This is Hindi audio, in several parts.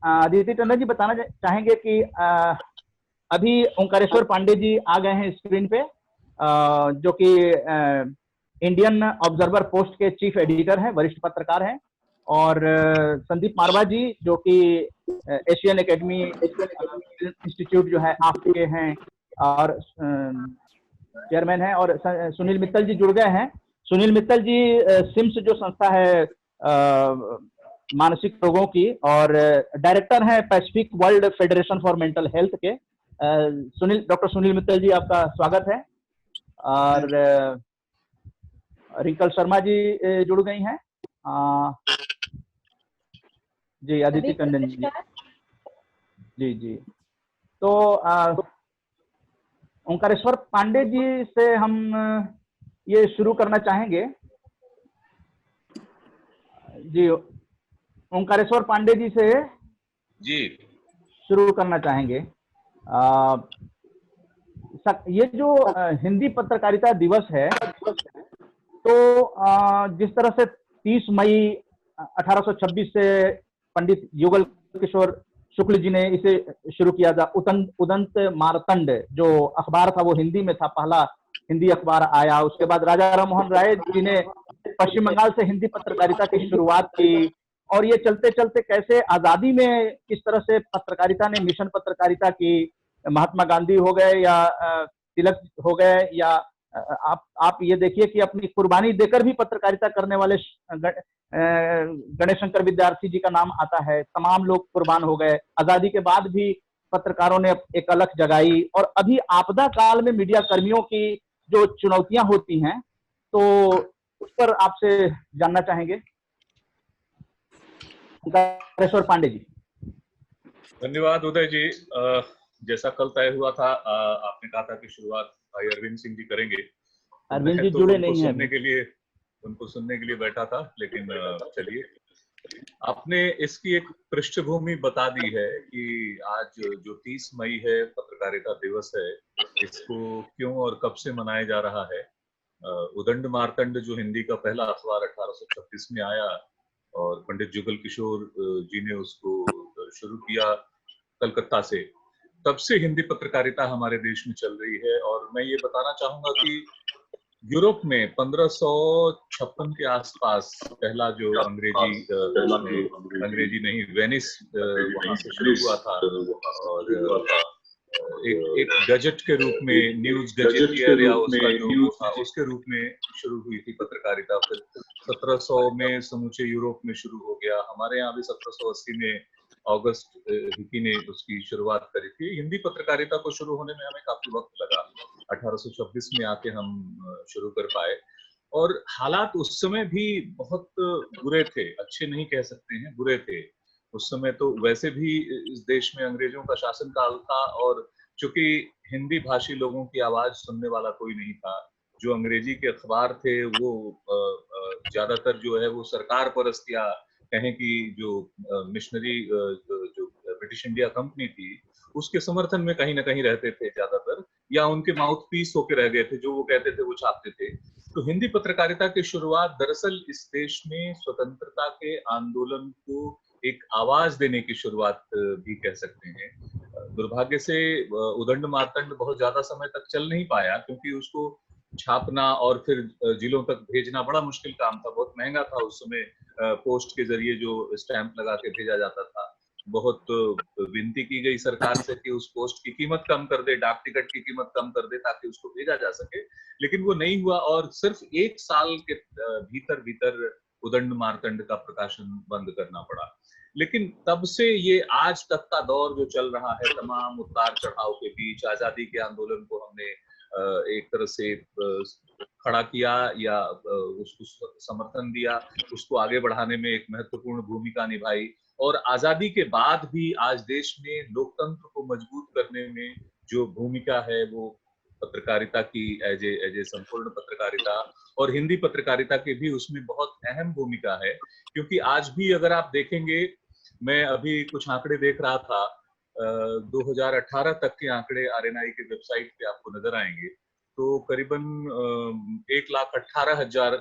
अदिति टंडन जी बताना चाहेंगे कि अभी ओंकारेश्वर पांडे जी आ गए हैं स्क्रीन पे, जो कि इंडियन ऑब्जर्वर पोस्ट के चीफ एडिटर हैं, वरिष्ठ पत्रकार हैं, और संदीप मारवा जी जो कि एशियन एकेडमी इंस्टीट्यूट जो है आफ्ट के हैं और चेयरमैन हैं, और सुनील मित्तल जी जुड़ गए हैं। सुनील मित्तल जी सिम्स जो संस्था है मानसिक रोगों की, और डायरेक्टर हैं Pacific world federation for mental health के। डॉक्टर सुनील मित्तल जी, आपका स्वागत है। और रिंकल शर्मा जी जुड़ गई हैं। जी, अदिति टंडन जी, जी जी। तो ओंकारेश्वर पांडे जी से हम ये शुरू करना चाहेंगे। जी, ओंकारेश्वर पांडे जी से जी शुरू करना चाहेंगे। ये जो हिंदी पत्रकारिता दिवस है, तो जिस तरह से 30 मई 1826 से पंडित युगल किशोर शुक्ल जी ने इसे शुरू किया था, उदंत मारतंड जो अखबार था वो हिंदी में था, पहला हिंदी अखबार आया। उसके बाद राजा राम मोहन राय जी ने पश्चिम बंगाल से हिंदी पत्रकारिता की शुरुआत की, और ये चलते चलते कैसे आजादी में किस तरह से पत्रकारिता ने मिशन पत्रकारिता की, महात्मा गांधी हो गए या तिलक हो गए, या आप ये देखिए कि अपनी कुर्बानी देकर भी पत्रकारिता करने वाले गणेश शंकर विद्यार्थी जी का नाम आता है। तमाम लोग कुर्बान हो गए। आजादी के बाद भी पत्रकारों ने एक अलख जगाई, और अभी आपदा काल में मीडिया कर्मियों की जो चुनौतियां होती हैं, तो उस पर आपसे जानना चाहेंगे। ओंकारेश्वर पांडे जी। धन्यवाद उदय जी। जैसा कल तय हुआ था, आपने कहा था कि शुरुआत भाई अरविंद सिंह जी करेंगे। अरविंद जी तो जुड़े नहीं हैं उनको सुनने के लिए बैठा था, लेकिन चलिए, आपने इसकी एक पृष्ठभूमि बता दी है कि आज जो 30 मई है पत्रकारिता दिवस है, इसको क्यों और कब से मनाया जा रहा है। उदंड मार्तंड जो हिंदी का पहला अखबार 1836 में आया, और पंडित जुगल किशोर जी ने उसको शुरू किया कलकत्ता से, तब से हिंदी पत्रकारिता हमारे देश में चल रही है। और मैं ये बताना चाहूंगा कि यूरोप में 1556 के आसपास पहला जो अंग्रेजी नहीं, वेनिस वहां से शुरू हुआ था, और एक गजट के रूप में, न्यूज गजेटियर या उसका जो वो था, उसके रूप में शुरू हुई थी पत्रकारिता। फिर 1700 में समूचे यूरोप में शुरू हो गया। हमारे यहाँ भी 1780 में अगस्त हिकी ने उसकी शुरुआत करी थी। हिंदी पत्रकारिता को शुरू होने में हमें काफी वक्त लगा। 1826 में आके हम शुरू कर पाए, और हालात उस समय भी बहुत बुरे थे, अच्छे नहीं कह सकते हैं, बुरे थे। उस समय तो वैसे भी इस देश में अंग्रेजों का शासन काल था, और चूंकि हिंदी भाषी लोगों की आवाज सुनने वाला कोई नहीं था। जो अंग्रेजी के अखबार थे वो ज्यादातर जो है वो सरकार परस्त, या कहें कि जो मिशनरी जो ब्रिटिश इंडिया कंपनी थी उसके समर्थन में कहीं ना कहीं रहते थे ज्यादातर, या उनके माउथ पीस होके रह गए थे, जो वो कहते थे वो छापते थे। तो हिंदी पत्रकारिता की शुरुआत दरअसल इस देश में स्वतंत्रता के आंदोलन को एक आवाज देने की शुरुआत भी कह सकते हैं। दुर्भाग्य से उदंड मार्तंड बहुत ज्यादा समय तक चल नहीं पाया, क्योंकि उसको छापना और फिर जिलों तक भेजना बड़ा मुश्किल काम था, बहुत महंगा था उस समय। पोस्ट के जरिए जो स्टैंप लगा के भेजा जाता था, बहुत विनती की गई सरकार से कि उस पोस्ट की कीमत कम कर दे, डाक टिकट की कीमत कम कर दे, ताकि उसको भेजा जा सके, लेकिन वो नहीं हुआ। और सिर्फ 1 साल के भीतर भीतर उदंड मार्तंड का प्रकाशन बंद करना पड़ा। लेकिन तब से ये आज तक का दौर जो चल रहा है, तमाम उतार चढ़ाव के बीच आजादी के आंदोलन को हमने एक तरह से खड़ा किया, या उसको समर्थन दिया, उसको आगे बढ़ाने में एक महत्वपूर्ण भूमिका निभाई। और आजादी के बाद भी आज देश में लोकतंत्र को मजबूत करने में जो भूमिका है वो पत्रकारिता की, एज ए संपूर्ण पत्रकारिता और हिंदी पत्रकारिता की भी उसमें बहुत अहम भूमिका है। क्योंकि आज भी अगर आप देखेंगे, मैं अभी कुछ आंकड़े देख रहा था, 2018 तक के आंकड़े आरएनआई के वेबसाइट पे आपको नजर आएंगे, तो करीबन 1,18,000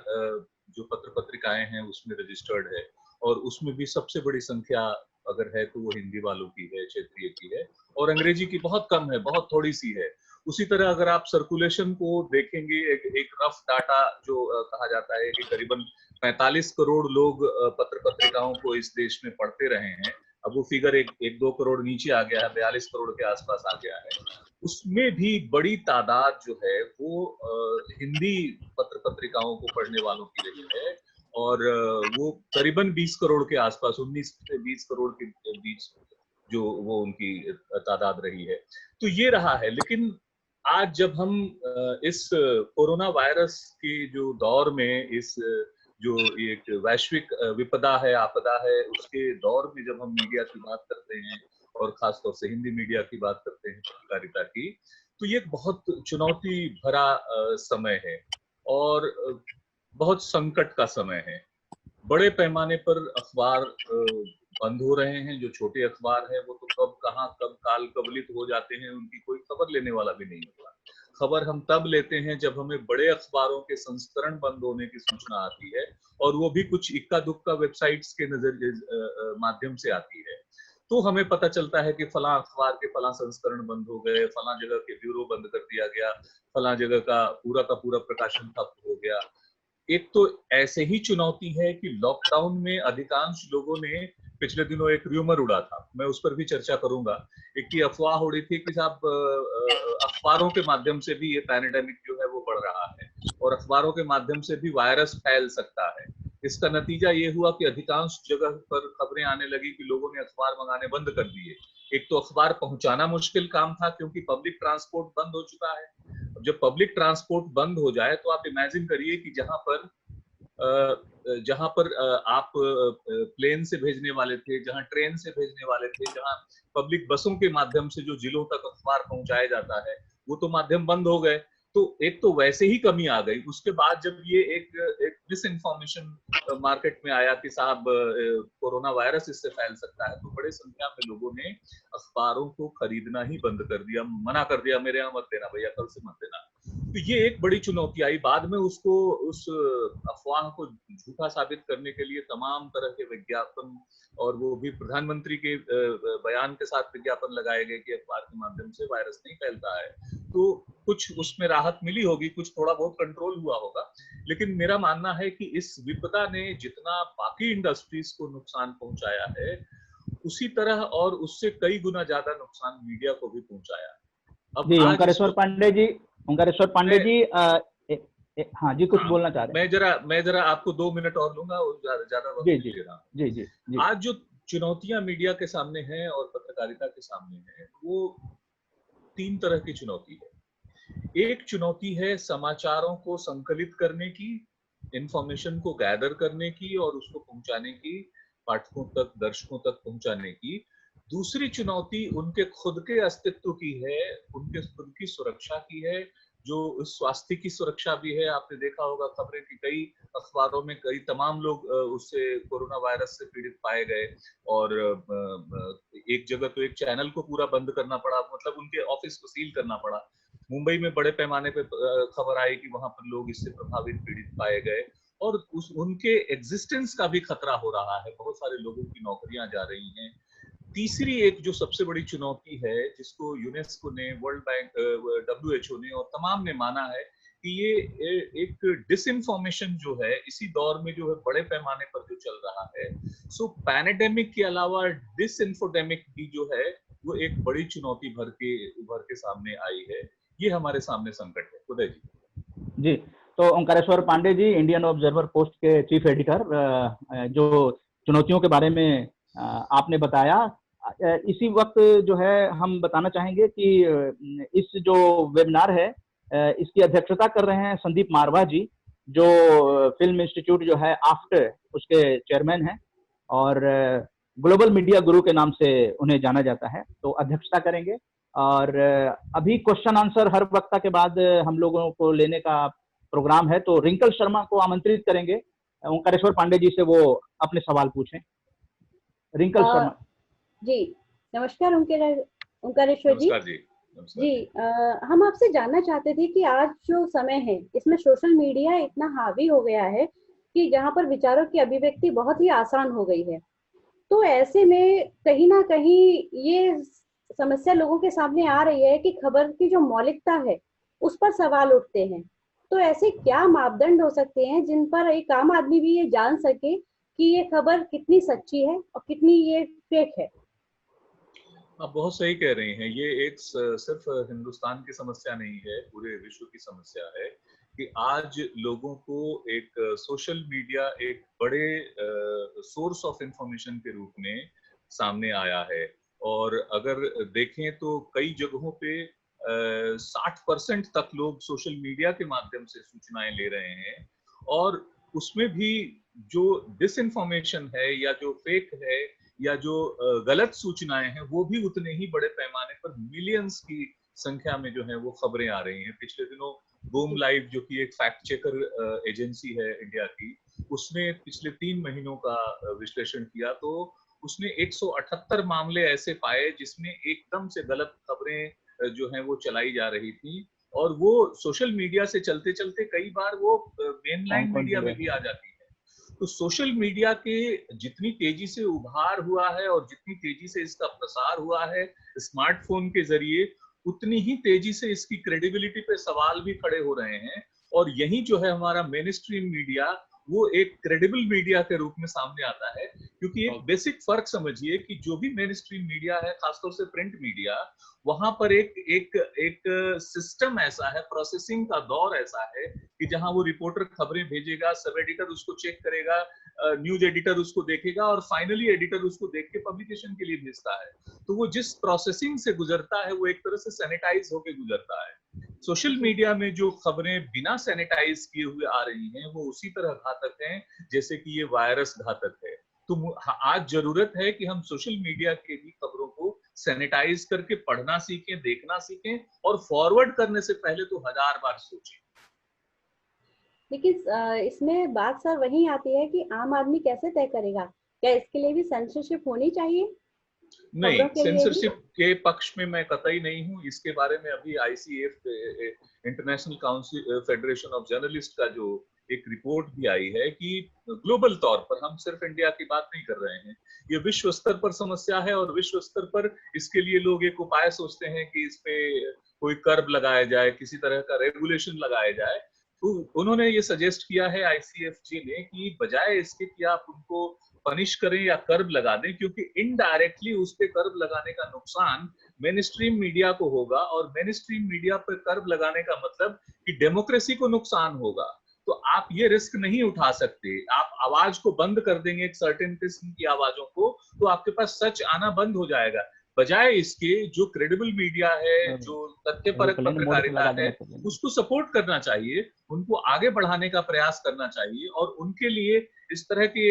जो पत्र पत्रिकाएं हैं उसमें रजिस्टर्ड है, और उसमें भी सबसे बड़ी संख्या अगर है तो वो हिंदी वालों की है, क्षेत्रीय की है, और अंग्रेजी की बहुत कम है, बहुत थोड़ी सी है। उसी तरह अगर आप सर्कुलेशन को देखेंगे, एक रफ डाटा जो कहा जाता है कि करीबन 45 करोड़ लोग पत्र पत्रिकाओं को इस देश में पढ़ते रहे हैं। अब वो फिगर एक दो करोड़ नीचे आ गया है, 42 करोड़ के आसपास आ गया है। उसमें भी बड़ी तादाद जो है वो हिंदी पत्र पत्रिकाओं को पढ़ने वालों की रही है, और वो करीबन 20 करोड़ के आसपास, 19 से 20 करोड़ के बीच जो वो उनकी तादाद रही है। तो ये रहा है। लेकिन आज जब हम इस कोरोना वायरस के जो दौर में, इस जो एक वैश्विक विपदा है, आपदा है, उसके दौर में जब हम मीडिया की बात करते हैं और खासतौर से हिंदी मीडिया की बात करते हैं, पत्रकारिता की, तो ये एक बहुत चुनौती भरा समय है और बहुत संकट का समय है। बड़े पैमाने पर अखबार बंद हो रहे हैं। जो छोटे अखबार हैं वो तो कब कहाँ कब काल कवलित हो जाते हैं, उनकी कोई खबर लेने वाला भी नहीं होता। खबर हम तब लेते हैं जब हमें बड़े अखबारों के संस्करण बंद होने की सूचना आती है, और वो भी कुछ इक्का दुक्का वेबसाइट्स के माध्यम से आती है। तो हमें पता चलता है कि फला अखबार के फला संस्करण बंद हो गए, फला जगह के ब्यूरो बंद कर दिया गया, फला जगह का पूरा प्रकाशन ठप हो गया। एक तो ऐसे ही चुनौती है कि लॉकडाउन में अधिकांश लोगों ने, पिछले दिनों एक र्यूमर उड़ा था, मैं उस पर भी चर्चा करूंगा, एक की अफवाह उड़ी थी कि साहब अखबारों के माध्यम से भी ये पैंडेमिक जो है वो बढ़ रहा है और अखबारों के माध्यम से भी वायरस फैल सकता है। इसका नतीजा ये हुआ कि अधिकांश जगह पर खबरें आने लगी कि लोगों ने अखबार मंगाने बंद कर दिए। एक तो अखबार पहुंचाना मुश्किल काम था क्योंकि पब्लिक ट्रांसपोर्ट बंद हो चुका है। जब पब्लिक ट्रांसपोर्ट बंद हो जाए तो आप इमेजिन करिए कि जहां पर आप प्लेन से भेजने वाले थे, जहां ट्रेन से भेजने वाले थे, जहां पब्लिक बसों के माध्यम से जो जिलों तक अखबार पहुंचाया जाता है, वो तो माध्यम बंद हो गए। तो एक तो वैसे ही कमी आ गई। उसके बाद जब ये एक मिस इन्फॉर्मेशन मार्केट में आया कि साहब कोरोना वायरस इससे फैल सकता है, तो बड़े संख्या में लोगों ने अखबारों को खरीदना ही बंद कर दिया, मना कर दिया, मेरे यहाँ मत देना भैया, कल से मत देना। तो ये एक बड़ी चुनौती आई। बाद में उसको, उस अफवाह को झूठा साबित करने के लिए तमाम तरह के विज्ञापन, और वो भी प्रधानमंत्री के बयान के साथ विज्ञापन लगाए गए कि अखबार के माध्यम से वायरस नहीं फैलता है। तो कुछ उसमें राहत मिली होगी, कुछ थोड़ा बहुत कंट्रोल हुआ होगा। लेकिन मेरा मानना है कि इस विपदा ने जितना बाकी इंडस्ट्रीज को नुकसान पहुंचाया है, उसी तरह और उससे कई गुना ज्यादा नुकसान मीडिया को भी पहुंचाया। अब जी, आज ओंकारेश्वर पांडे जी, ओंकारेश्वर पांडे जी, हाँ जी, कुछ बोलना चाह रहे हैं? मैं जरा आपको 2 मिनट और लूंगा, और ज्यादा वक्त जी नहीं जी ले रहा। जी जी जी। आज जो चुनौतियां मीडिया के सामने हैं और पत्रकारिता के सामने हैं, वो 3 तरह की चुनौती है। एक चुनौती है समाचारों को संकलित करने की, इंफॉर्मेशन को गैदर करने की और उसको पहुंचाने की, पाठकों तक, दर्शकों तक पहुंचाने की। दूसरी चुनौती उनके खुद के अस्तित्व की है, उनके खुद की सुरक्षा की है, जो स्वास्थ्य की सुरक्षा भी है। आपने देखा होगा खबरें कि कई अखबारों में कई तमाम लोग उससे, कोरोना वायरस से पीड़ित पाए गए, और एक जगह तो एक चैनल को पूरा बंद करना पड़ा, मतलब उनके ऑफिस को सील करना पड़ा। मुंबई में बड़े पैमाने पे खबर आई कि वहां पर लोग इससे प्रभावित, पीड़ित पाए गए, और उनके एग्जिस्टेंस का भी खतरा हो रहा है। बहुत सारे लोगों की नौकरियां जा रही हैं। तीसरी एक जो सबसे बड़ी चुनौती है, जिसको यूनेस्को ने, वर्ल्ड बैंक, WHO ने और तमाम ने माना है कि ये एक डिसइंफॉर्मेशन जो है इसी दौर में जो है बड़े पैमाने पर जो चल रहा है। सो पैंडेमिक के अलावा डिसइंफोडेमिक भी जो है वो एक बड़ी चुनौती उभर के सामने आई है। ये हमारे सामने संकट है। उदय जी। जी, तो Omkareshwar Pandey ji, Indian observer post के चीफ एडिटर, जो चुनौतियों के बारे में आपने बताया, इसी वक्त जो है हम बताना चाहेंगे कि इस जो वेबिनार है, इसकी अध्यक्षता कर रहे हैं संदीप मारवा जी, जो फिल्म इंस्टीट्यूट जो है आफ्टर, उसके चेयरमैन हैं, और ग्लोबल मीडिया गुरु के नाम से उन्हें जाना जाता है, तो अध्यक्षता करेंगे। और अभी क्वेश्चन आंसर हर वक्ता के बाद हम लोगों को लेने का प्रोग्राम है, तो रिंकल शर्मा को आमंत्रित करेंगे ओंकारेश्वर पांडे जी से वो अपने सवाल पूछें। रिंकल शर्मा जी, नमस्कार ओंकारेश्वर जी। नमस्कार जी। जी, हम आपसे जानना चाहते थे कि आज जो समय है इसमें सोशल मीडिया इतना हावी हो गया है कि जहाँ पर विचारों की अभिव्यक्ति बहुत ही आसान हो गई है। तो ऐसे में कहीं ना कहीं ये समस्या लोगों के सामने आ रही है कि खबर की जो मौलिकता है उस पर सवाल उठते हैं। तो ऐसे क्या मापदंड हो सकते हैं जिन पर एक आम आदमी भी ये जान सके कि ये खबर कितनी सच्ची है और कितनी ये फेक है? आप बहुत सही कह रही हैं। ये एक सिर्फ हिंदुस्तान की समस्या नहीं है, पूरे विश्व की समस्या है कि आज लोगों को एक सोशल मीडिया एक बड़े सोर्स ऑफ इंफॉर्मेशन के रूप में सामने आया है। और अगर देखें तो कई जगहों पे 60% तक लोग सोशल मीडिया के माध्यम से सूचनाएं ले रहे हैं। और उसमें भी जो डिसइंफॉर्मेशन है या जो फेक है या जो गलत सूचनाएं हैं वो भी उतने ही बड़े पैमाने पर मिलियंस की संख्या में जो है वो खबरें आ रही हैं। पिछले दिनों बूम लाइव जो कि एक फैक्ट चेकर एजेंसी है इंडिया की, उसने पिछले 3 महीनों का विश्लेषण किया तो उसने 178 मामले ऐसे पाए जिसमें एकदम से गलत खबरें जो हैं वो चलाई जा रही थी। और वो सोशल मीडिया से चलते चलते कई बार वो मेन लाइन मीडिया में भी आ जाती है। तो सोशल मीडिया के जितनी तेजी से उभार हुआ है और जितनी तेजी से इसका प्रसार हुआ है स्मार्टफोन के जरिए, उतनी ही तेजी से इसकी क्रेडिबिलिटी पे सवाल भी खड़े हो रहे हैं। और यही जो है हमारा मेन स्ट्रीम मीडिया वो एक क्रेडिबल मीडिया के रूप में सामने आता है। क्योंकि एक बेसिक फर्क समझिए कि जो भी मेन स्ट्रीम मीडिया है, खासतौर से प्रिंट मीडिया, वहां पर एक एक एक सिस्टम ऐसा है, प्रोसेसिंग का दौर ऐसा है कि जहां वो रिपोर्टर खबरें भेजेगा, सब एडिटर उसको चेक करेगा, न्यूज एडिटर उसको देखेगा और फाइनली एडिटर उसको देख के पब्लिकेशन के लिए भेजता है। तो वो जिस प्रोसेसिंग से गुजरता है वो एक तरह से सैनिटाइज होकर गुजरता है। सोशल मीडिया में जो खबरें बिना सैनिटाइज किए हुए आ रही हैं वो उसी तरह घातक हैं जैसे कि ये वायरस घातक है। तो आज जरूरत है कि हम सोशल मीडिया के भी खबरों को सैनिटाइज करके पढ़ना सीखें, देखना सीखें और फॉरवर्ड करने से पहले तो 1000 बार सोचें। लेकिन इसमें बात सर वही आती है कि आम आदमी कैसे तय करेगा? क्या इसके लिए भी सेंसरशिप होनी चाहिए नहीं, खबरों के लिए भी? सेंसरशिप के पक्ष में मैं कतई नहीं हूँ। इसके बारे में अभी ICF, international council federation of journalist का जो एक रिपोर्ट भी आई है कि ग्लोबल तौर पर, हम सिर्फ इंडिया की बात नहीं कर रहे हैं, ये विश्व स्तर पर समस्या है। और विश्व स्तर पर इसके लिए लोग एक उपाय सोचते हैं कि इस पे कोई कर्ब लगाया जाए, किसी तरह का रेगुलेशन लगाया जाए। तो उन्होंने ये सजेस्ट किया है आईसीएफजी ने कि बजाय इसके कि आप उनको पनिश करें या कर्ब लगा दें, क्योंकि इनडायरेक्टली उस पे कर्ब लगाने का नुकसान मेन स्ट्रीम मीडिया को होगा। और मेन स्ट्रीम मीडिया पर कर्ब लगाने का मतलब कि डेमोक्रेसी को नुकसान होगा। तो आप ये रिस्क नहीं उठा सकते। आप आवाज को बंद कर देंगे, एक सर्टेन किस्म की आवाजों को, तो आपके पास सच आना बंद हो जाएगा। बजाय इसके जो क्रेडिबल मीडिया है, जो तथ्यपरक पत्रकारिता है, उसको सपोर्ट करना चाहिए, उनको आगे बढ़ाने का प्रयास करना चाहिए। और उनके लिए इस तरह के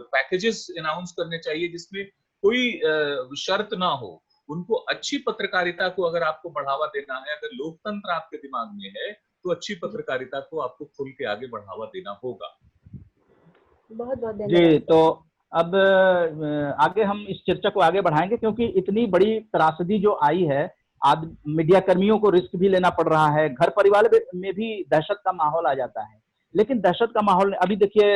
पैकेजेस अनाउंस करने चाहिए जिसमें कोई शर्त ना हो। उनको अच्छी पत्रकारिता को अगर आपको बढ़ावा देना है, अगर लोकतंत्र आपके दिमाग में है, तो अच्छी पत्रकारिता को आपको खुल के आगे बढ़ावा देना होगा। बहुत बहुत जी, धन्यवाद। तो अब आगे हम इस चर्चा को आगे बढ़ाएंगे क्योंकि इतनी बड़ी त्रासदी जो आई है, आज मीडिया कर्मियों को रिस्क भी लेना पड़ रहा है, घर परिवार में भी दहशत का माहौल आ जाता है। लेकिन दहशत का माहौल अभी देखिए,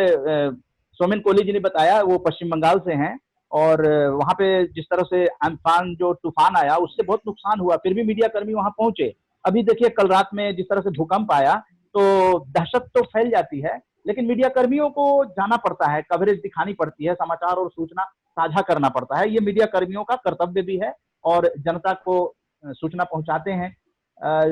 सोमेन कोहली जी ने बताया वो पश्चिम बंगाल से हैं और वहां पे जिस तरह से अम्फान जो तूफान आया उससे बहुत नुकसान हुआ, फिर भी मीडिया कर्मी वहां पहुंचे। अभी देखिए कल रात में जिस तरह से भूकंप आया तो दहशत तो फैल जाती है, लेकिन मीडिया कर्मियों को जाना पड़ता है, कवरेज दिखानी पड़ती है, समाचार और सूचना साझा करना पड़ता है। ये मीडिया कर्मियों का कर्तव्य भी है और जनता को सूचना पहुंचाते हैं।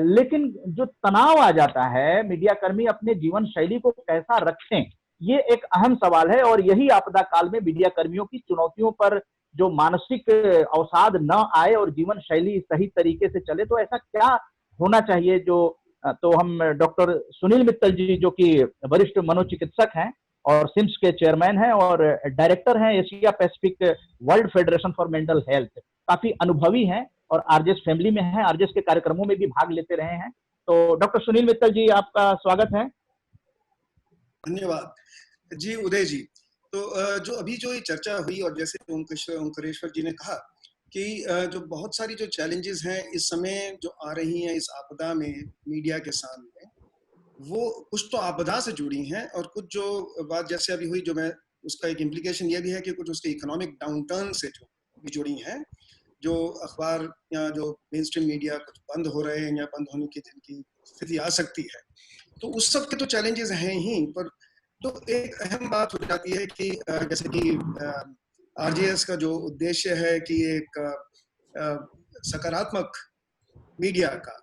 लेकिन जो तनाव आ जाता है, मीडिया कर्मी अपने जीवन शैली को कैसा रखें, ये एक अहम सवाल है। और यही आपदा काल में मीडिया कर्मियों की चुनौतियों पर जो मानसिक अवसाद न आए और जीवन शैली सही तरीके से चले, तो ऐसा क्या होना चाहिए? जो तो हम डॉक्टर सुनील मित्तल जी जो कि वरिष्ठ मनोचिकित्सक हैं और सिम्स के चेयरमैन हैं और डायरेक्टर हैं Asia Pacific world federation for mental health, काफी अनुभवी हैं और आरजेएस फैमिली में हैं, आरजेएस के कार्यक्रमों में भी भाग लेते रहे हैं। तो डॉक्टर सुनील मित्तल जी, आपका स्वागत है। धन्यवाद जी उदय जी। तो जो अभी जो ये चर्चा हुई और जैसे ओंकारेश्वर जी ने कहा कि जो बहुत सारी जो चैलेंजेस हैं इस समय जो आ रही हैं इस आपदा में मीडिया के सामने, वो कुछ तो आपदा से जुड़ी हैं और कुछ जो बात जैसे अभी हुई जो मैं उसका एक इम्प्लीकेशन ये भी है कि कुछ उसके इकोनॉमिक डाउनटर्न से जो भी जुड़ी हैं, जो अखबार या जो मेन स्ट्रीम मीडिया कुछ बंद हो रहे हैं या बंद होने की जिनकी स्थिति आ सकती है, तो उस सब के तो चैलेंजेस हैं ही, पर तो एक अहम बात हो जाती है कि जैसे कि आरजेएस का जो उद्देश्य है कि एक सकारात्मक मीडिया का,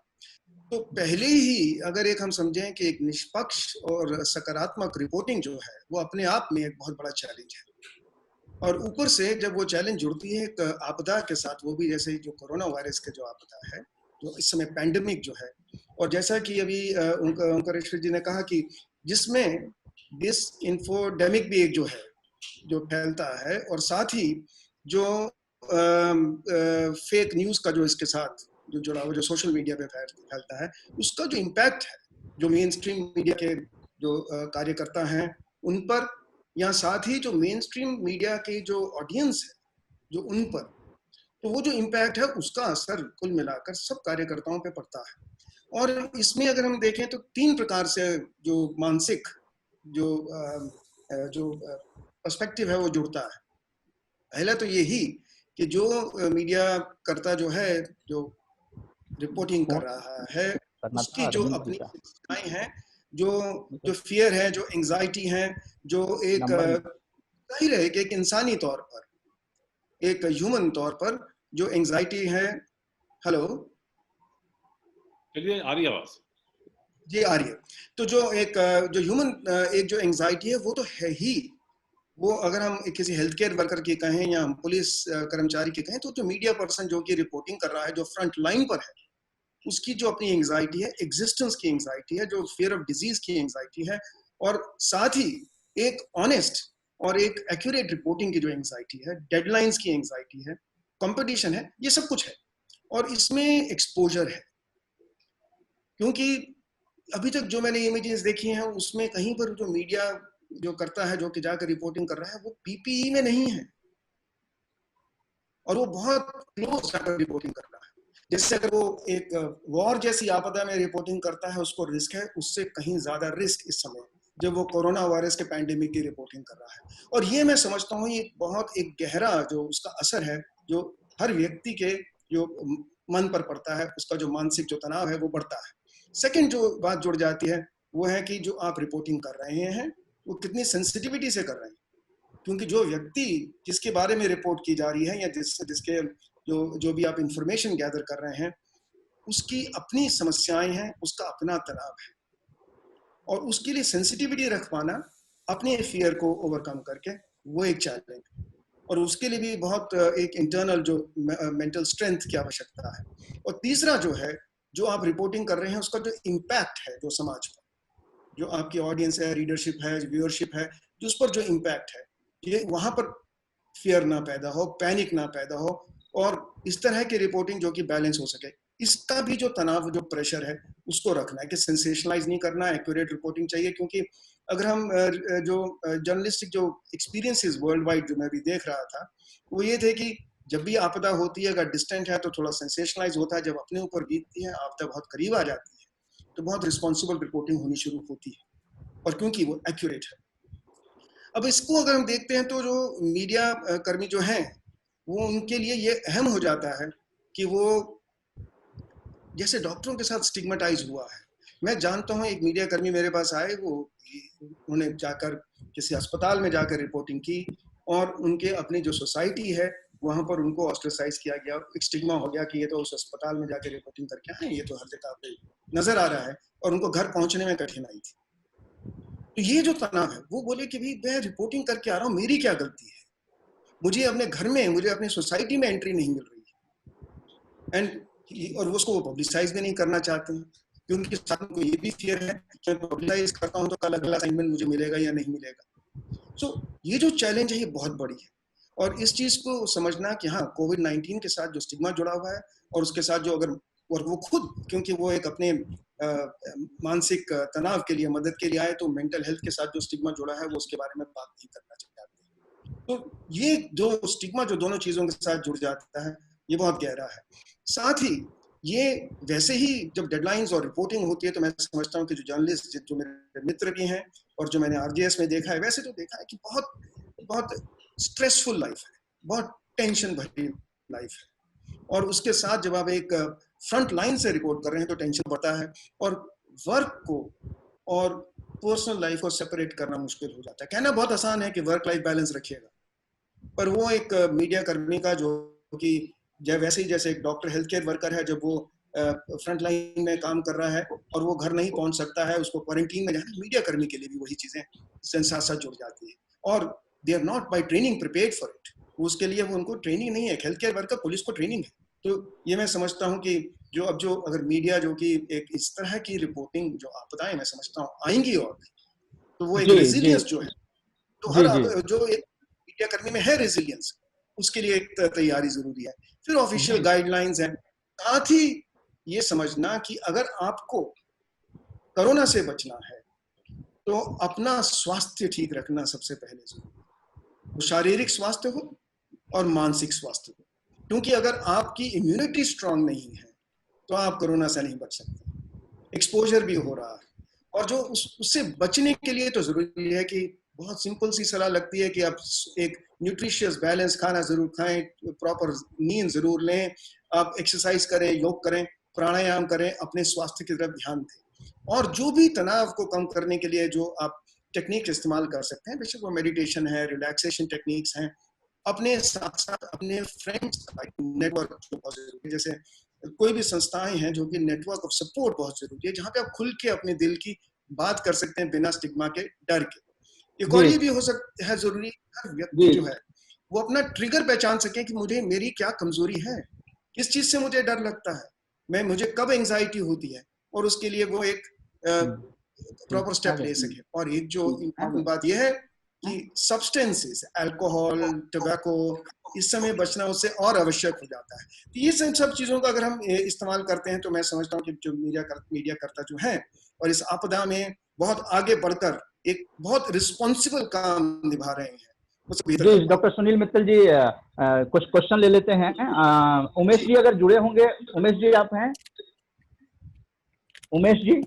तो पहले ही अगर एक हम समझें कि एक निष्पक्ष और सकारात्मक रिपोर्टिंग जो है वो अपने आप में एक बहुत बड़ा चैलेंज है, और ऊपर से जब वो चैलेंज जुड़ती है एक आपदा के साथ, वो भी जैसे जो कोरोना वायरस के जो आपदा है, जो इस समय पैंडेमिक जो है, और जैसा कि अभी ओंकारेश्वर जी ने कहा कि जिसमें डिस इन्फोडेमिक भी एक जो है जो फैलता है, और साथ ही जो फेक न्यूज का जो इसके साथ जो जुड़ा हुआ जो सोशल मीडिया पे फैलता है, उसका जो इम्पैक्ट है जो मेन स्ट्रीम मीडिया के जो कार्यकर्ता हैं उन पर, या साथ ही जो मेन स्ट्रीम मीडिया की जो ऑडियंस है जो उन पर, तो वो जो इम्पैक्ट है उसका असर कुल मिलाकर सब कार्यकर्ताओं पे पड़ता है। और इसमें अगर हम देखें तो 3 प्रकार से जो मानसिक जो पर्सपेक्टिव है वो जुड़ता है। पहला तो यही कि जो मीडिया कर्ता जो है जो रिपोर्टिंग कर रहा है उसकी जो अपनी समस्याएं हैं, जो फियर है, जो एंजाइटी है, जो एक जाहिर है कि एक इंसानी तौर पर, एक ह्यूमन तौर पर जो एंजाइटी है। हेलो, चलिए आ रही आवाज जी आ रही है। तो जो ह्यूमन एक जो एंजाइटी है वो तो है ही, वो अगर हम किसी हेल्थ केयर वर्कर की कहें या हम पुलिस कर्मचारी की कहें, तो जो मीडिया पर्सन जो कि रिपोर्टिंग कर रहा है, जो फ्रंट लाइन पर है, उसकी जो अपनी एंजाइटी है, एग्जिस्टेंस की एंजाइटी है, जो फियर ऑफ डिजीज की एंजाइटी है, और साथ ही एक ऑनेस्ट और एक एक्यूरेट रिपोर्टिंग की जो एंजाइटी है, डेडलाइंस की एंजाइटी है, कंपटीशन है, ये सब कुछ है। और इसमें एक्सपोजर है, क्योंकि अभी तक जो मैंने इमेजेस देखी हैं उसमें कहीं पर जो मीडिया जो करता है, जो कि जाकर रिपोर्टिंग कर रहा है, वो पीपीई में नहीं है और वो बहुत क्लोज जाकर रिपोर्टिंग कर रहा है। जैसे अगर वो एक वॉर जैसी आपदा में रिपोर्टिंग करता है उसको रिस्क है, उससे कहीं ज्यादा रिस्क इस समय जब वो कोरोना वायरस के पैंडेमिक की रिपोर्टिंग कर रहा है। और ये मैं समझता हूँ ये बहुत एक गहरा जो उसका असर है, जो हर व्यक्ति के जो मन पर पड़ता है, उसका जो मानसिक जो तनाव है वो बढ़ता है। सेकंड जो बात जुड़ जाती है वो है कि जो आप रिपोर्टिंग कर रहे हैं वो कितनी सेंसिटिविटी से कर रहे हैं, क्योंकि जो व्यक्ति जिसके बारे में रिपोर्ट की जा रही है या जिसके जो भी आप इंफॉर्मेशन गैदर कर रहे हैं, उसकी अपनी समस्याएं हैं, उसका अपना तनाव है, और उसके लिए सेंसिटिविटी रख पाना, अपने फियर को ओवरकम करके, वो एक चैलेंज, और उसके लिए भी बहुत एक इंटरनल जो मेंटल स्ट्रेंथ की आवश्यकता है। और तीसरा जो है, जो आप रिपोर्टिंग कर रहे हैं उसका जो इम्पैक्ट है जो समाज पर, जो आपकी ऑडियंस है, रीडरशिप है, व्यूअरशिप है, जो उस पर जो इम्पैक्ट है, ये वहां पर फियर ना पैदा हो, पैनिक ना पैदा हो, और इस तरह की रिपोर्टिंग जो कि बैलेंस हो सके, इसका भी जो तनाव जो प्रेशर है उसको रखना है कि सेंसेशनलाइज नहीं करना, एक्यूरेट रिपोर्टिंग चाहिए। क्योंकि अगर हम जो जर्नलिस्टिक जो एक्सपीरियंसेस वर्ल्ड वाइड जो मैं भी देख रहा था, वो ये थे कि जब भी आपदा होती है, अगर डिस्टेंट है तो थोड़ा सेंसेशनलाइज होता है, जब अपने ऊपर बीतती है, आपदा बहुत करीब आ जाती है, तो बहुत रिस्पॉन्सिबल रिपोर्टिंग होनी शुरू होती है, और क्योंकि वो एक्यूरेट है। अब इसको अगर हम देखते हैं तो जो मीडिया कर्मी जो हैं, वो उनके लिए ये अहम हो जाता है कि वो जैसे डॉक्टरों के साथ स्टिग्मेटाइज हुआ है। मैं जानता हूँ एक मीडिया कर्मी मेरे पास आए, वो उन्होंने जाकर किसी अस्पताल में जाकर रिपोर्टिंग की, और उनके अपनी जो सोसाइटी है वहां पर उनको ऑस्ट्रेसाइज किया गया, एक स्टिग्मा हो गया कि ये तो उस अस्पताल में जाकर रिपोर्टिंग करके आए, ये तो हर जगह पे नजर आ रहा है, और उनको घर पहुंचने में कठिनाई थी। तो ये जो तनाव है, वो बोले कि भाई मैं रिपोर्टिंग करके आ रहा हूँ, मेरी क्या गलती है, मुझे अपने घर में, मुझे अपनी सोसाइटी में एंट्री नहीं मिल रही है, एंड और उसको वो पब्लिसाइज भी नहीं करना चाहते हैं, क्योंकि साथ में ये भी फियर है कि मैं पब्लिसाइज करता हूँ तो कल अगला असाइनमेंट मुझे मिलेगा या नहीं मिलेगा। सो ये जो चैलेंज है ये बहुत बड़ी है, और इस चीज को समझना कि हाँ, कोविड-19 के साथ जो स्टिग्मा जुड़ा हुआ है, और उसके साथ जो अगर, और वो खुद क्योंकि वो एक अपने मानसिक तनाव के लिए मदद के लिए आए, तो मेंटल हेल्थ के साथ जो स्टिग्मा जुड़ा है वो उसके बारे में बात नहीं करना चाहते। तो ये जो स्टिग्मा जो दोनों चीजों के साथ जुड़ जाता है, ये बहुत गहरा है। साथ ही ये वैसे ही जब डेडलाइंस और रिपोर्टिंग होती है, तो मैं समझता हूँ कि जो जर्नलिस्ट, जो मेरे मित्र भी हैं और जो मैंने आरजेएस में देखा है, वैसे तो देखा है कि बहुत बहुत स्ट्रेसफुल लाइफ है, बहुत टेंशन भरी लाइफ है, और उसके साथ जब आप एक फ्रंट लाइन से रिपोर्ट कर रहे हैं तो टेंशन बढ़ता है, और वर्क को और पर्सनल लाइफ को सेपरेट करना मुश्किल हो जाता है। कहना बहुत आसान है कि वर्क लाइफ बैलेंस रखिएगा, पर वो एक मीडिया कर्मी का जो कि वैसे ही जैसे एक डॉक्टर हेल्थ केयर वर्कर है, जब वो फ्रंट लाइन में काम कर रहा है और वो घर नहीं पहुंच सकता है, उसको क्वारंटीन में जाना, मीडिया कर्मी के लिए भी वही चीजें साथ साथ जुड़ जाती है, और they are not by training prepared for it. उसके लिए वो उनको ट्रेनिंग नहीं है। हेल्थ केयर वर्कर, पुलिस को ट्रेनिंग है। तो ये मैं समझता हूँ कि जो अगर मीडिया जो कि एक इस तरह की रिपोर्टिंग जो आपदाएं मैं समझता हूँ आएंगी, और तो वो एक रेजिलियंस जो है, तो हर जो एक मीडिया कर्मी में है रेजिलियंस, उसके लिए एक तैयारी जरूरी है। फिर ऑफिशियल गाइडलाइंस हैं, साथ ही ये समझना कि अगर आपको कोरोना से बचना है तो अपना स्वास्थ्य ठीक रखना सबसे पहले जरूरी है, तो शारीरिक स्वास्थ्य हो और मानसिक स्वास्थ्य हो, क्योंकि अगर आपकी इम्यूनिटी स्ट्रांग नहीं है तो आप कोरोना से नहीं बच सकते। एक्सपोजर भी हो रहा है, और जो उससे बचने के लिए तो जरूरी है कि बहुत सिंपल सी सलाह लगती है कि आप एक न्यूट्रिशियस बैलेंस खाना जरूर खाएं, प्रॉपर नींद जरूर लें, आप एक्सरसाइज करें, योग करें, प्राणायाम करें, अपने स्वास्थ्य की तरफ ध्यान दें, और जो भी तनाव को कम करने के लिए जो आप टेक्निक इस्तेमाल कर सकते हैं, बेशक वो मेडिटेशन है, रिलैक्सेशन टेक्निक्स हैं, अपने साथ साथ अपने फ्रेंड्स नेटवर्क बहुत जरूरी है। जैसे कोई भी संस्थाएं हैं जो कि नेटवर्क ऑफ सपोर्ट बहुत जरूरी है, जहाँ पे आप खुल के अपने दिल की बात कर सकते हैं बिना स्टिग्मा के, डर के। एक और ये भी हो सकता है जरूरी, हर व्यक्ति जो है वो अपना ट्रिगर पहचान सके कि मुझे मेरी क्या कमजोरी है, किस चीज से मुझे डर लगता है, मुझे कब एंजाइटी होती है, और उसके लिए वो एक प्रॉपर स्टेप ले सके। और एक जो इम्पोर्टेंट बात यह है कि सब्सटेंसेस, अल्कोहल, टबैको, इस समय बचना उससे और आवश्यक हो जाता है। तो ये सब चीजों का अगर हम इस्तेमाल करते हैं तो मैं समझता हूँ कि जो मीडिया करता जो है और इस आपदा में बहुत आगे बढ़कर एक बहुत रिस्पॉन्सिबल काम निभा रहे हैं। जी डॉक्टर सुनील मित्तल जी, कुछ क्वेश्चन ले लेते हैं। उमेश जी अगर जुड़े होंगे, उमेश जी आप हैं? उमेश जी,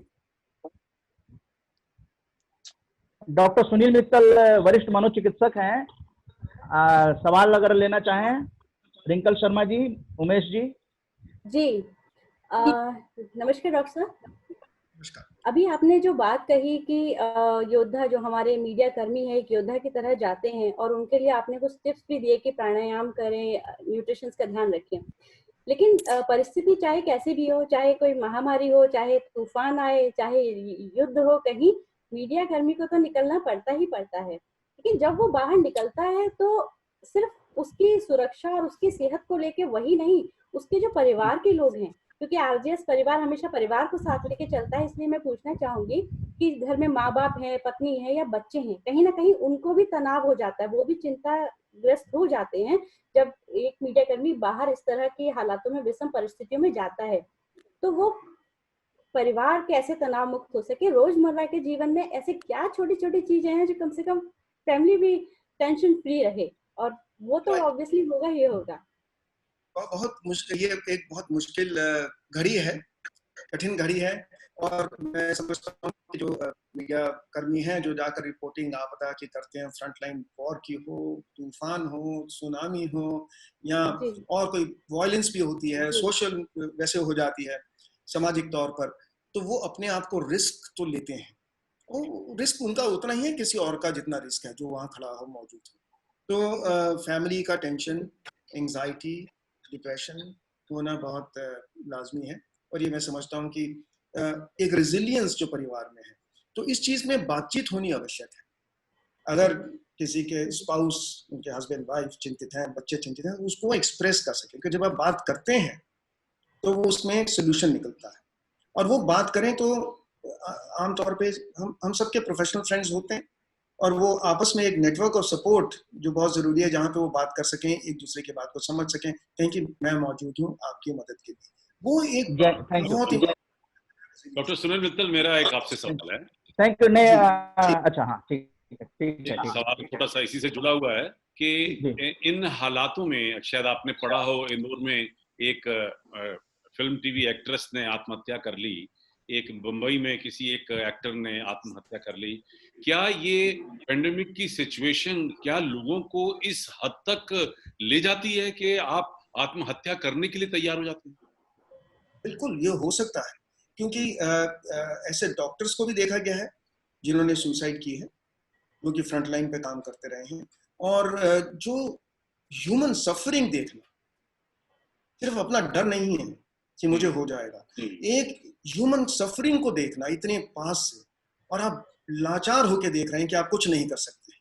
डॉक्टर सुनील मित्तल वरिष्ठ मनोचिकित्सक हैं, सवाल अगर लेना चाहें। रिंकल शर्मा जी, उमेश जी। जी नमस्कार डॉक्टर साहब। नमस्कार। अभी आपने जो बात कही कि योद्धा जो हमारे मीडिया कर्मी है एक योद्धा की तरह जाते हैं, और उनके लिए आपने कुछ टिप्स भी दिए कि प्राणायाम करें, न्यूट्रिशन का ध्यान रखें, लेकिन परिस्थिति चाहे कैसी भी हो, चाहे कोई महामारी हो, चाहे तूफान आए, चाहे युद्ध हो, कहीं मीडिया कर्मी को तो निकलना पड़ता ही पड़ता है। लेकिन जब वो बाहर निकलता है तो सिर्फ उसकी सुरक्षा और उसकी सेहत को लेके वही नहीं, उसके जो परिवार के लोग हैं, क्योंकि आरजेएस परिवार हमेशा परिवार को साथ लेके चलता है, इसलिए मैं पूछना चाहूंगी कि घर में माँ बाप है, पत्नी है या बच्चे हैं, कहीं ना कहीं उनको भी तनाव हो जाता है, वो भी चिंताग्रस्त हो जाते हैं जब एक मीडिया कर्मी बाहर इस तरह के हालातों में, विषम परिस्थितियों में जाता है। तो वो परिवार कैसे तनाव मुक्त हो सके, रोजमर्रा के जीवन में ऐसे क्या छोटी छोटी चीजें हैं जो कम से कम फैमिली भी टेंशन फ्री रहे, और वो तो ऑब्वियसली होगा ही होगा। बहुत मुश्किल, ये एक बहुत मुश्किल घड़ी है, कठिन घड़ी है, और मैं समझता हूँ कि जो मीडिया कर्मी हैं जो जाकर रिपोर्टिंग आपदा की करते हैं, फ्रंटलाइन वॉर की हो, तूफान हो, सुनामी हो, या और कोई वायलेंस भी होती है, सोशल वैसे हो जाती है सामाजिक तौर पर, तो वो अपने आप को रिस्क तो लेते हैं। वो रिस्क उनका उतना ही है किसी और का जितना रिस्क है जो वहाँ खड़ा हो, मौजूद हो। तो फैमिली का टेंशन, एंजाइटी, डिप्रेशन होना बहुत लाजमी है, और ये मैं समझता हूँ कि एक रेजिलियंस जो परिवार में है, तो इस चीज में बातचीत होनी आवश्यक है। अगर किसी के स्पाउस, उनके हस्बैंड वाइफ चिंतित हैं, बच्चे चिंतित हैं, उसको एक्सप्रेस कर सके, क्योंकि जब आप बात करते हैं तो वो उसमें एक सोल्यूशन निकलता है। और वो बात करें तो आमतौर पे हम सबके प्रोफेशनल फ्रेंड्स होते हैं, और वो आपस में एक नेटवर्क ऑफ सपोर्ट जो बहुत जरूरी है, जहाँ पे वो बात कर सकें, एक दूसरे की बात को समझ सकें, कहें कि मैं मौजूद हूँ आपकी मदद के लिए। वो एक बहुत ही। डॉक्टर सुनील मित्तल, मेरा एक आपसे सवाल है। Thank you. नहीं, अच्छा, हाँ, ठीक है। सवाल थोड़ा सा इसी से जुड़ा हुआ है कि इन हालातों में, शायद आपने पढ़ा हो, इंदौर में एक फिल्म टीवी एक्ट्रेस ने आत्महत्या कर ली, एक बंबई में किसी एक एक्टर ने आत्महत्या कर ली। क्या ये पेंडेमिक की सिचुएशन क्या लोगों को इस हद तक ले जाती है कि आप आत्महत्या करने के लिए तैयार हो जाते हैं? बिल्कुल ये हो सकता है, क्योंकि ऐसे डॉक्टर्स को भी देखा गया है जिन्होंने सुसाइड की है, जो कि फ्रंट लाइन पे काम करते रहे हैं। और जो ह्यूमन सफरिंग देखना, सिर्फ अपना डर नहीं है कि मुझे हो जाएगा, एक ह्यूमन सफरिंग को देखना इतने पास से, और आप लाचार होके देख रहे हैं कि आप कुछ नहीं कर सकते,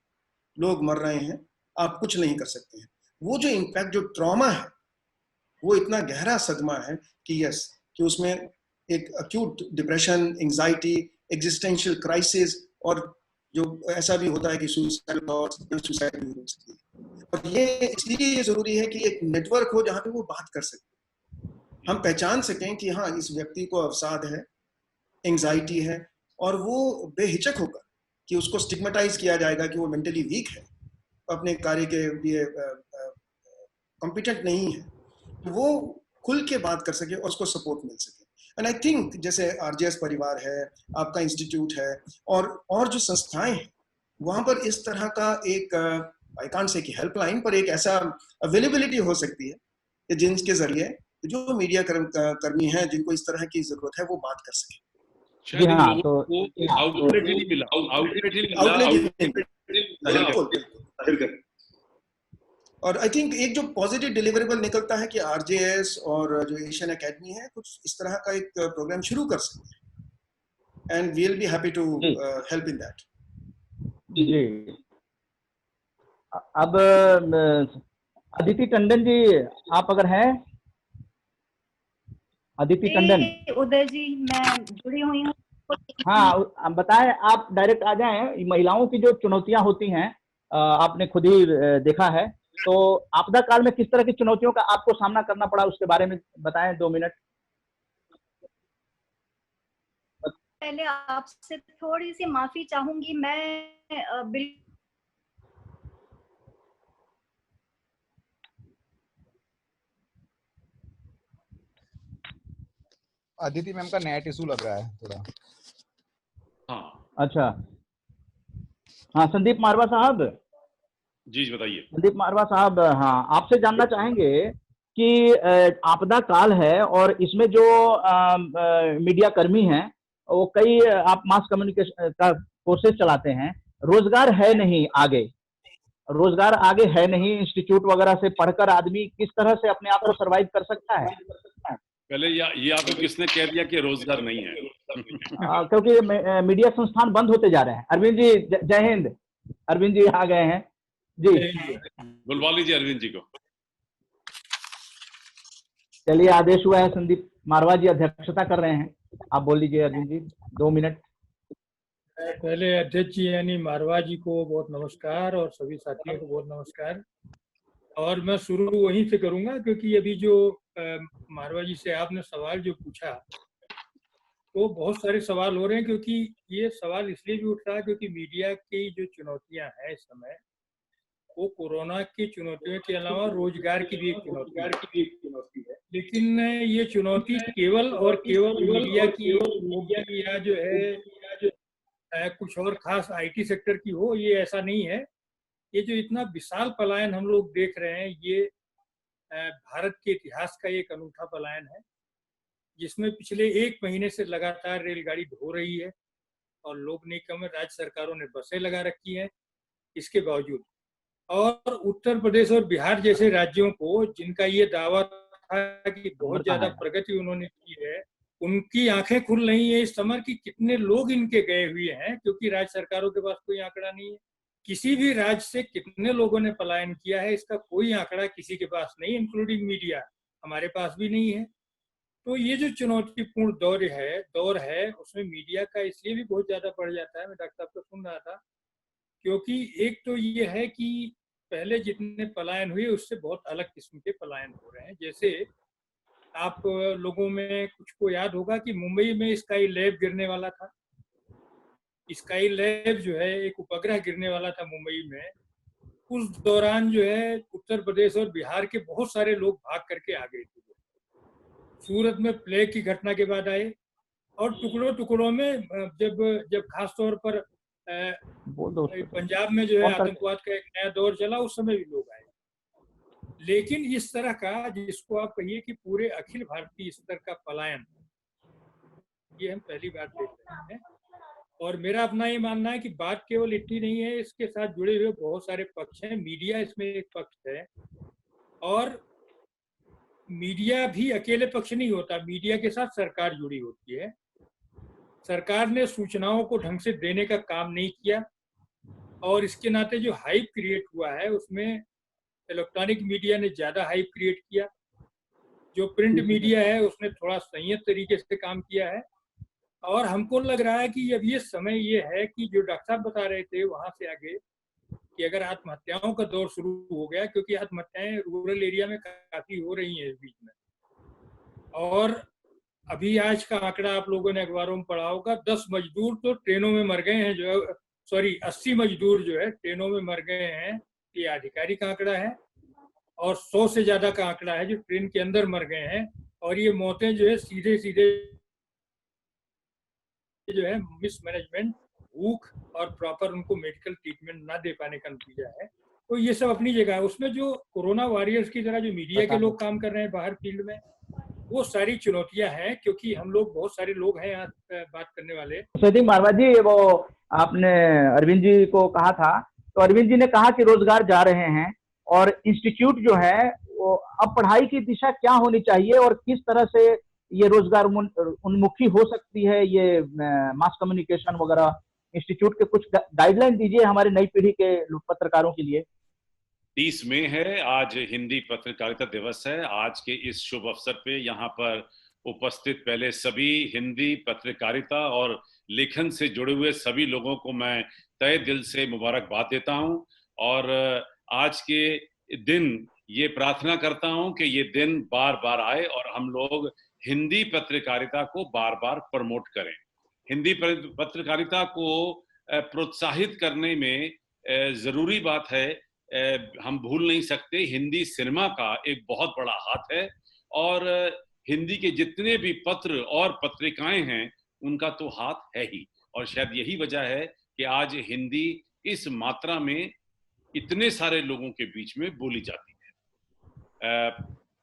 लोग मर रहे हैं, आप कुछ नहीं कर सकते हैं। वो जो इम्पैक्ट, जो ट्रॉमा है, वो इतना गहरा सदमा है कि यस, कि उसमें एक acute depression, anxiety, existential crisis, और जो ऐसा भी होता है कि सुसाइड भी हो सकती है। और ये इसलिए ये जरूरी है कि एक नेटवर्क हो जहाँ पे वो बात कर सके, हम पहचान सकें कि हाँ, इस व्यक्ति को अवसाद है, एंजाइटी है, और वो बेहिचक होकर कि उसको स्टिग्मेटाइज किया जाएगा कि वो मेंटली वीक है, अपने कार्य के लिए कॉम्पिटेंट नहीं है, तो वो खुल के बात कर सके और उसको सपोर्ट मिल सके। एंड आई थिंक जैसे आरजेएस परिवार है, आपका इंस्टीट्यूट है, और जो संस्थाएं हैं, वहां पर इस तरह का एक, आई कांट से कि हेल्पलाइन, पर एक ऐसा अवेलेबिलिटी हो सकती है कि जिनके जरिए जो मीडिया कर्मी हैं, जिनको इस तरह की जरूरत है, वो बात कर सके। शायद इन हाँ, लोगों तो को आउटलेट ही नहीं मिला, आउटलेट ही नहीं मिला। बिल्कुल बिल्कुल। और आई थिंक एक जो पॉजिटिव डिलीवरेबल निकलता है कि आरजेएस और जो एशियन एकेडमी है, कुछ इस तरह का एक प्रोग्राम शुरू कर सकते हैं, and we will be happy to help in that. जी, अब अदिति टंडन जी, आप अगर हैं, अदिति टंडन। उदय जी, मैं जुड़ी हुई हूँ। हाँ, बताएं, आप डायरेक्ट आ जाएं। महिलाओं की जो चुनौतियां होती हैं, आपने खुद ही देखा है, तो आपदा काल में किस तरह की चुनौतियों का आपको सामना करना पड़ा, उसके बारे में बताएं 2 मिनट। पहले आपसे थोड़ी सी माफी चाहूंगी, मैं बिल्कुल अदिति मैम का नेट इशू लग रहा है थोड़ा। हाँ, अच्छा, हाँ, संदीप मारवा साहब। जी बताइए। संदीप मारवा साहब, हाँ, आपसे जानना चाहेंगे कि आपदा काल है और इसमें जो मीडिया कर्मी हैं, वो कई, आप मास कम्युनिकेशन का कोर्सेज चलाते हैं, रोजगार है नहीं आगे, रोजगार आगे है नहीं, इंस्टीट्यूट वगैरह से पढ़कर आदमी किस तरह से अपने आप को सरवाइव कर सकता है? पहले ये आपको किसने कह दिया कि रोजगार नहीं है? क्योंकि मीडिया संस्थान बंद होते जा रहे हैं। अरविंद जी, जय हिंद। अरविंद जी आ गए हैं जी, बुलवा लीजिए अरविंद जी को। चलिए, आदेश हुआ है, संदीप मारवा जी अध्यक्षता कर रहे हैं, आप बोल लीजिए अरविंद जी, 2 मिनट। पहले अध्यक्ष जी यानी मारवा जी को बहुत नमस्कार, और सभी साथियों को बहुत नमस्कार। और मैं शुरू वहीं से करूंगा, क्योंकि अभी जो मारवा जी से आपने सवाल जो पूछा, वो बहुत सारे सवाल हो रहे हैं, क्योंकि ये सवाल इसलिए भी उठ रहा है क्योंकि मीडिया की जो चुनौतियां हैं इस समय, वो कोरोना की चुनौतियों के अलावा रोजगार की भी एक चुनौती है। लेकिन ये चुनौती केवल और केवल मीडिया की या जो है कुछ और खास आईटी सेक्टर की हो, ये ऐसा नहीं है। ये जो इतना विशाल पलायन हम लोग देख रहे हैं, ये भारत के इतिहास का एक अनूठा पलायन है, जिसमें पिछले 1 महीने से लगातार रेलगाड़ी ढो रही है, और लोग नहीं कम है, राज्य सरकारों ने बसें लगा रखी हैं इसके बावजूद। और उत्तर प्रदेश और बिहार जैसे राज्यों को, जिनका ये दावा था कि बहुत ज्यादा प्रगति उन्होंने की है, उनकी आंखें खुल रही है इस समय कि कितने लोग इनके गए हुए हैं, क्योंकि राज्य सरकारों के पास कोई आंकड़ा नहीं है। किसी भी राज्य से कितने लोगों ने पलायन किया है, इसका कोई आंकड़ा किसी के पास नहीं, इंक्लूडिंग मीडिया, हमारे पास भी नहीं है। तो ये जो चुनौतीपूर्ण दौर है उसमें मीडिया का इसलिए भी बहुत ज्यादा बढ़ जाता है। मैं डॉक्टर साहब को सुन रहा था, क्योंकि एक तो ये है कि पहले जितने पलायन हुए उससे बहुत अलग किस्म के पलायन हो रहे हैं। जैसे आप लोगों में कुछ को याद होगा कि मुंबई में स्काई लैब गिरने वाला था। स्काई लैब जो है एक उपग्रह गिरने वाला था मुंबई में। उस दौरान जो है उत्तर प्रदेश और बिहार के बहुत सारे लोग भाग करके आ गए थे। सूरत में प्लेग की घटना के बाद आए, और टुकड़ों टुकड़ों में जब जब खास तौर पर बोल दो उसको। पंजाब में जो है कौन सा- आतंकवाद का एक नया दौर चला, उस समय भी लोग आए। लेकिन इस तरह का, जिसको आप कहिए कि पूरे अखिल भारतीय स्तर का पलायन, ये हम पहली बार देख रहे हैं। और मेरा अपना ये मानना है कि बात केवल इतनी नहीं है, इसके साथ जुड़े हुए बहुत सारे पक्ष हैं। मीडिया इसमें एक पक्ष है, और मीडिया भी अकेले पक्ष नहीं होता, मीडिया के साथ सरकार जुड़ी होती है। सरकार ने सूचनाओं को ढंग से देने का काम नहीं किया, और इसके नाते जो हाइप क्रिएट हुआ है उसमें इलेक्ट्रॉनिक मीडिया ने ज्यादा हाइप क्रिएट किया। जो प्रिंट मीडिया है उसने थोड़ा संयत तरीके से काम किया है। और हमको लग रहा है कि अब ये समय ये है कि जो डॉक्टर साहब बता रहे थे वहां से आगे, कि अगर आत्महत्याओं का दौर शुरू हो गया, क्योंकि आत्महत्याएं रूरल एरिया में काफी हो रही हैं इस बीच में, और अभी आज का आंकड़ा आप लोगों ने अखबारों में पढ़ा होगा, 10 मजदूर तो ट्रेनों में मर गए हैं, जो 80 मजदूर जो है ट्रेनों में मर गए हैं, ये आधिकारिक आंकड़ा है। और 100 से ज्यादा का आंकड़ा है जो ट्रेन के अंदर मर गए हैं। और ये मौतें जो है सीधे सीधे जो है मिसमैनेजमेंट, भूख और प्रॉपर उनको मेडिकल ट्रीटमेंट ना दे पाने का नतीजा है। तो ये सब अपनी जगह है। उसमें जो कोरोना वॉरियर्स की तरह जो मीडिया के लोग काम कर रहे हैं बाहर फील्ड में, वो सारी चुनौतियां हैं, क्योंकि हम लोग बहुत सारे लोग हैं यहाँ बात करने वाले। सैदिक मारवाह जी, वो आपने अरविंद जी को कहा था, तो अरविंद जी ने कहा कि रोजगार जा रहे हैं, और इंस्टीट्यूट जो है वो अब पढ़ाई की दिशा क्या होनी चाहिए और किस तरह से ये रोजगार उन्मुखी हो सकती है, ये मास कम्युनिकेशन वगैरह इंस्टीट्यूट के कुछ गाइडलाइन दीजिए हमारी नई पीढ़ी के पत्रकारों के लिए। 30 मई है, आज हिंदी पत्रकारिता दिवस है। आज के इस शुभ अवसर पे यहाँ पर उपस्थित पहले सभी हिंदी पत्रकारिता और लेखन से जुड़े हुए सभी लोगों को मैं तहे दिल से मुबारकबाद देता हूँ। और आज के दिन ये प्रार्थना करता हूँ कि ये दिन बार बार आए और हम लोग हिंदी पत्रकारिता को बार बार प्रमोट करें। हिंदी पत्रकारिता को प्रोत्साहित करने में जरूरी बात है, हम भूल नहीं सकते, हिंदी सिनेमा का एक बहुत बड़ा हाथ है। और हिंदी के जितने भी पत्र और पत्रिकाएं हैं उनका तो हाथ है ही। और शायद यही वजह है कि आज हिंदी इस मात्रा में इतने सारे लोगों के बीच में बोली जाती है।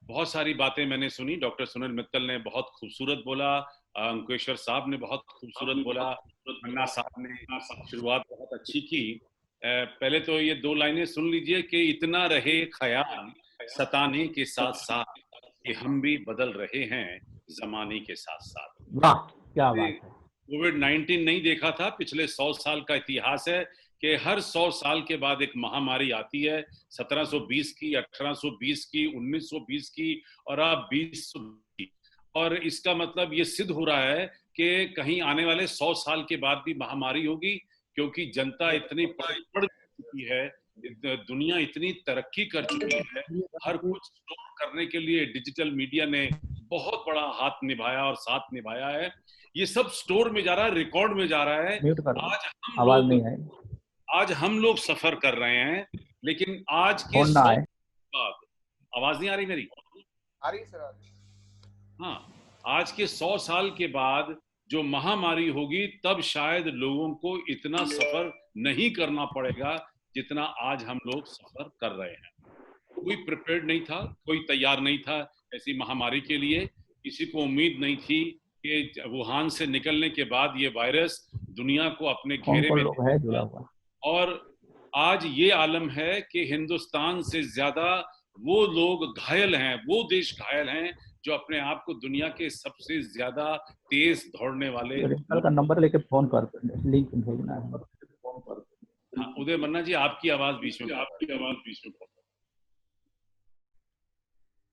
बहुत सारी बातें मैंने सुनी, डॉक्टर सुनील मित्तल ने बहुत खूबसूरत बोला, अंकुरेश्वर साहब ने बहुत खूबसूरत बोला, अन्ना साहब ने शुरुआत बहुत अच्छी की। पहले तो ये 2 लाइनें सुन लीजिए कि इतना रहे ख्याल सताने के साथ साथ कि हम भी बदल रहे हैं जमाने के साथ साथ। वाह, क्या बात है। कोविड-19 नहीं देखा था, पिछले 100 साल का इतिहास है कि हर 100 साल के बाद एक महामारी आती है। 1720 की, 1820 की, 1920 की और अब 2020 की। और इसका मतलब ये सिद्ध हो रहा है कि कहीं आने वाले 100 साल के बाद भी महामारी होगी, क्योंकि जनता इतनी पढ़ चुकी है, दुनिया इतनी तरक्की कर चुकी है। हर कुछ स्टोर करने के लिए डिजिटल मीडिया ने बहुत बड़ा हाथ निभाया और साथ निभाया है। ये सब स्टोर में जा रहा है, रिकॉर्ड में जा रहा है। म्यूट कर दो, आवाज नहीं है। आज हम लोग सफर कर रहे हैं, लेकिन आज के फोन ना आए। बाद आवाज नहीं आ रही मेरी? आ रही सर। हाँ, आज के 100 साल के बाद जो महामारी होगी तब शायद लोगों को इतना सफर नहीं करना पड़ेगा जितना आज हम लोग सफर कर रहे हैं। कोई प्रिपेयर्ड नहीं था, कोई तैयार नहीं था ऐसी महामारी के लिए। किसी को उम्मीद नहीं थी कि वुहान से निकलने के बाद ये वायरस दुनिया को अपने घेरे में है जुड़ा हुआ। और आज ये आलम है कि हिंदुस्तान से ज्यादा वो लोग घायल हैं, वो देश घायल हैं जो अपने आप को दुनिया के सबसे ज्यादा तेज दौड़ने वाले का नंबर लेके फोन कर, लिंक भेजना है। हाँ, उदय मन्ना जी, आपकी आवाज बीच में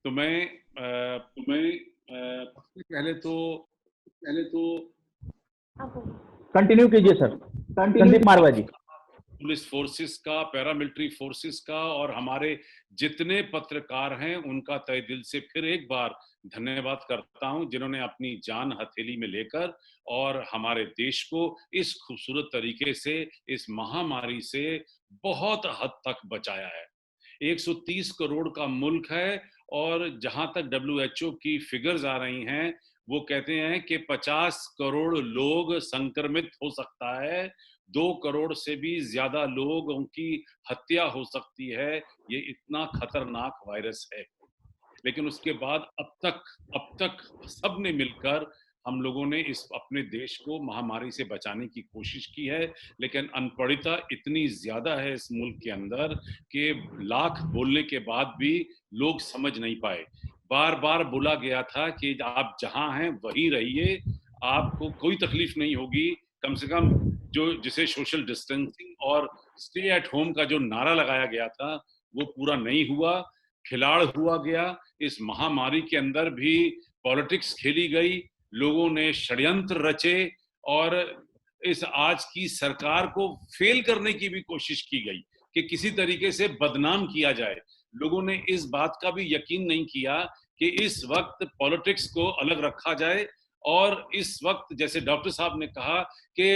तो मैं पहले तो कंटिन्यू कीजिए सर, संदीप मारवाह जी। पुलिस फोर्सेस का, पैरामिलिट्री फोर्सेस का और हमारे जितने पत्रकार हैं उनका तहे दिल से फिर एक बार धन्यवाद करता हूं, जिन्होंने अपनी जान हथेली में लेकर और हमारे देश को इस खूबसूरत तरीके से इस महामारी से बहुत हद तक बचाया है। 130 करोड़ का मुल्क है और जहां तक WHO की फिगर्स आ रही हैं वो कहते हैं कि 50 करोड़ लोग संक्रमित हो सकता है, 2 करोड़ से भी ज्यादा लोगों की हत्या हो सकती है, ये इतना खतरनाक वायरस है। लेकिन उसके बाद अब तक सबने मिलकर हम लोगों ने इस अपने देश को महामारी से बचाने की कोशिश की है, लेकिन अनपढ़ता इतनी ज्यादा है इस मुल्क के अंदर कि लाख बोलने के बाद भी लोग समझ नहीं पाए। बार बार बोला गया था कि आप जहां हैं वहीं रहिए, आपको कोई तकलीफ नहीं होगी, कम से कम जो जिसे सोशल डिस्टेंसिंग और स्टे एट होम का जो नारा लगाया गया था वो पूरा नहीं हुआ, खिलाड़ हुआ गया। इस महामारी के अंदर भी पॉलिटिक्स खेली गई, लोगों ने षड्यंत्र रचे और इस आज की सरकार को फेल करने की भी कोशिश की गई कि किसी तरीके से बदनाम किया जाए। लोगों ने इस बात का भी यकीन नहीं किया कि इस वक्त पॉलिटिक्स को अलग रखा जाए और इस वक्त जैसे डॉक्टर साहब ने कहा कि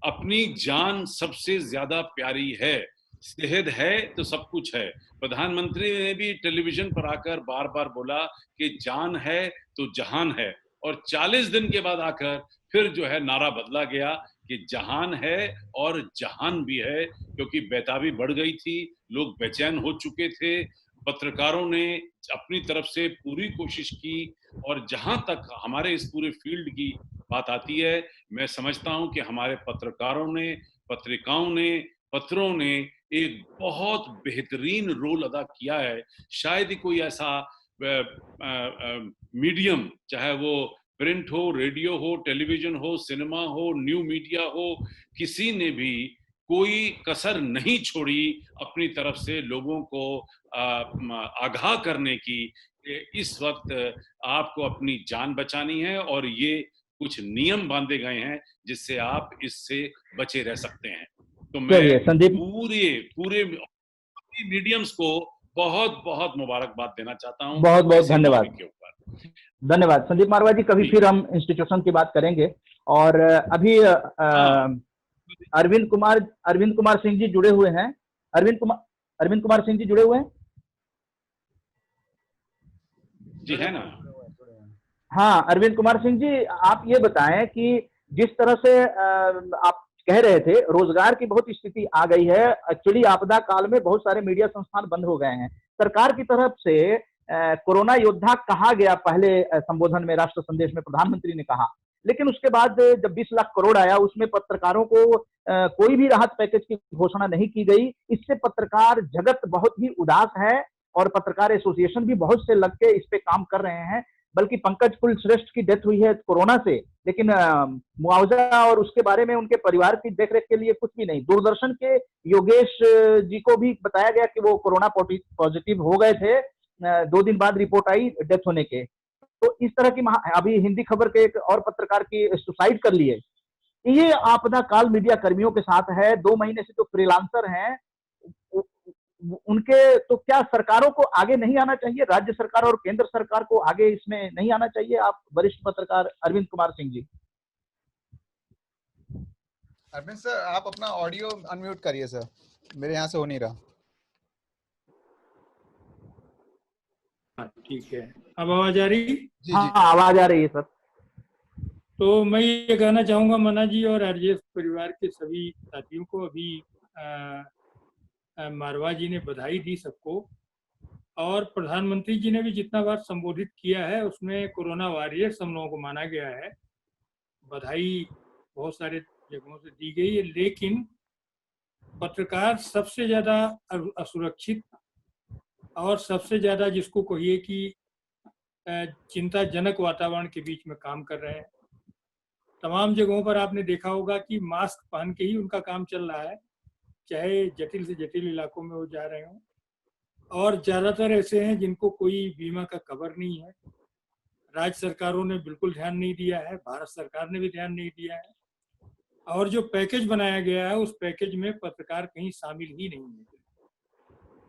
अपनी जान सबसे ज्यादा प्यारी है, सेहत है तो सब कुछ है। प्रधानमंत्री ने भी टेलीविजन पर आकर बार बार बोला कि जान है तो जहान है, और 40 दिन के बाद आकर फिर जो है नारा बदला गया कि जहान है और जहान भी है, क्योंकि बेताबी बढ़ गई थी, लोग बेचैन हो चुके थे। पत्रकारों ने अपनी तरफ से पूरी कोशिश की और जहां तक हमारे इस पूरे फील्ड की बात आती है, मैं समझता हूं कि हमारे पत्रकारों ने, पत्रिकाओं ने, पत्रों ने एक बहुत बेहतरीन रोल अदा किया है। शायद ही कोई ऐसा मीडियम, चाहे वो प्रिंट हो, रेडियो हो, टेलीविजन हो, सिनेमा हो, न्यू मीडिया हो, किसी ने भी कोई कसर नहीं छोड़ी अपनी तरफ से लोगों को आगाह करने की इस वक्त आपको अपनी जान बचानी है और ये कुछ नियम बांधे गए हैं जिससे आप इससे बचे रह सकते हैं। तो मैं संदीप, पूरे मीडियम्स को बहुत बहुत मुबारकबाद देना चाहता हूं। बहुत बहुत इसी धन्यवाद टॉपिक के ऊपर धन्यवाद संदीप मारवाह जी। कभी फिर हम इंस्टीट्यूशन की बात करेंगे। और अभी अरविंद कुमार सिंह जी जुड़े हुए हैं। अरविंद कुमार सिंह जी जुड़े हुए हैं जी, है ना? हाँ, अरविंद कुमार सिंह जी, आप ये बताएं कि जिस तरह से आप कह रहे थे रोजगार की बहुत स्थिति आ गई है, एक्चुअली आपदा काल में बहुत सारे मीडिया संस्थान बंद हो गए हैं। सरकार की तरफ से कोरोना योद्धा कहा गया पहले संबोधन में, राष्ट्र संदेश में प्रधानमंत्री ने कहा, लेकिन उसके बाद जब 20 लाख करोड़ आया उसमें पत्रकारों को कोई भी राहत पैकेज की घोषणा नहीं की गई। इससे पत्रकार जगत बहुत ही उदास है और पत्रकार एसोसिएशन भी बहुत से लग के इस पे काम कर रहे हैं। बल्कि पंकज कुलश्रेष्ठ की डेथ हुई है कोरोना से, लेकिन मुआवजा और उसके बारे में उनके परिवार की देखरेख के लिए कुछ भी नहीं। दूरदर्शन के योगेश जी को भी बताया गया कि वो कोरोना पॉजिटिव हो गए थे, 2 दिन बाद रिपोर्ट आई डेथ होने के। तो इस तरह की अभी हिंदी खबर के एक और पत्रकार की सुसाइड कर लिए। ये आपदा काल मीडिया कर्मियों के साथ है। 2 महीने से जो फ्रीलांसर हैं उनके, तो क्या सरकारों को आगे नहीं आना चाहिए? राज्य सरकार और केंद्र सरकार को आगे इसमें नहीं आना चाहिए? आप वरिष्ठ पत्रकार अरविंद कुमार सिंह जी। अरविंद सर, आप अपना ऑडियो अनम्यूट करिए सर, मेरे यहाँ से हो नहीं रहा। ठीक है, अब आवाज आ रही? जी हाँ, आवाज आ रही है सर। तो मैं ये कहना चाहूंगा मन्ना जी और आरजेएस परिवार के सभी साथियों को, अभी मारवाह जी ने बधाई दी सबको, और प्रधानमंत्री जी ने भी जितना बार संबोधित किया है उसमें कोरोना वॉरियर्स हम लोगों को माना गया है। बधाई बहुत सारे जगहों से दी गई है, लेकिन पत्रकार सबसे ज्यादा असुरक्षित और सबसे ज्यादा जिसको कहिए कि चिंताजनक वातावरण के बीच में काम कर रहे हैं। तमाम जगहों पर आपने देखा होगा कि मास्क पहन के ही उनका काम चल रहा है, चाहे जटिल से जटिल इलाकों में वो जा रहे हों। और ज्यादातर ऐसे हैं जिनको कोई बीमा का कवर नहीं है। राज्य सरकारों ने बिल्कुल ध्यान नहीं दिया है, भारत सरकार ने भी ध्यान नहीं दिया है, और जो पैकेज बनाया गया है उस पैकेज में पत्रकार कहीं शामिल ही नहीं है।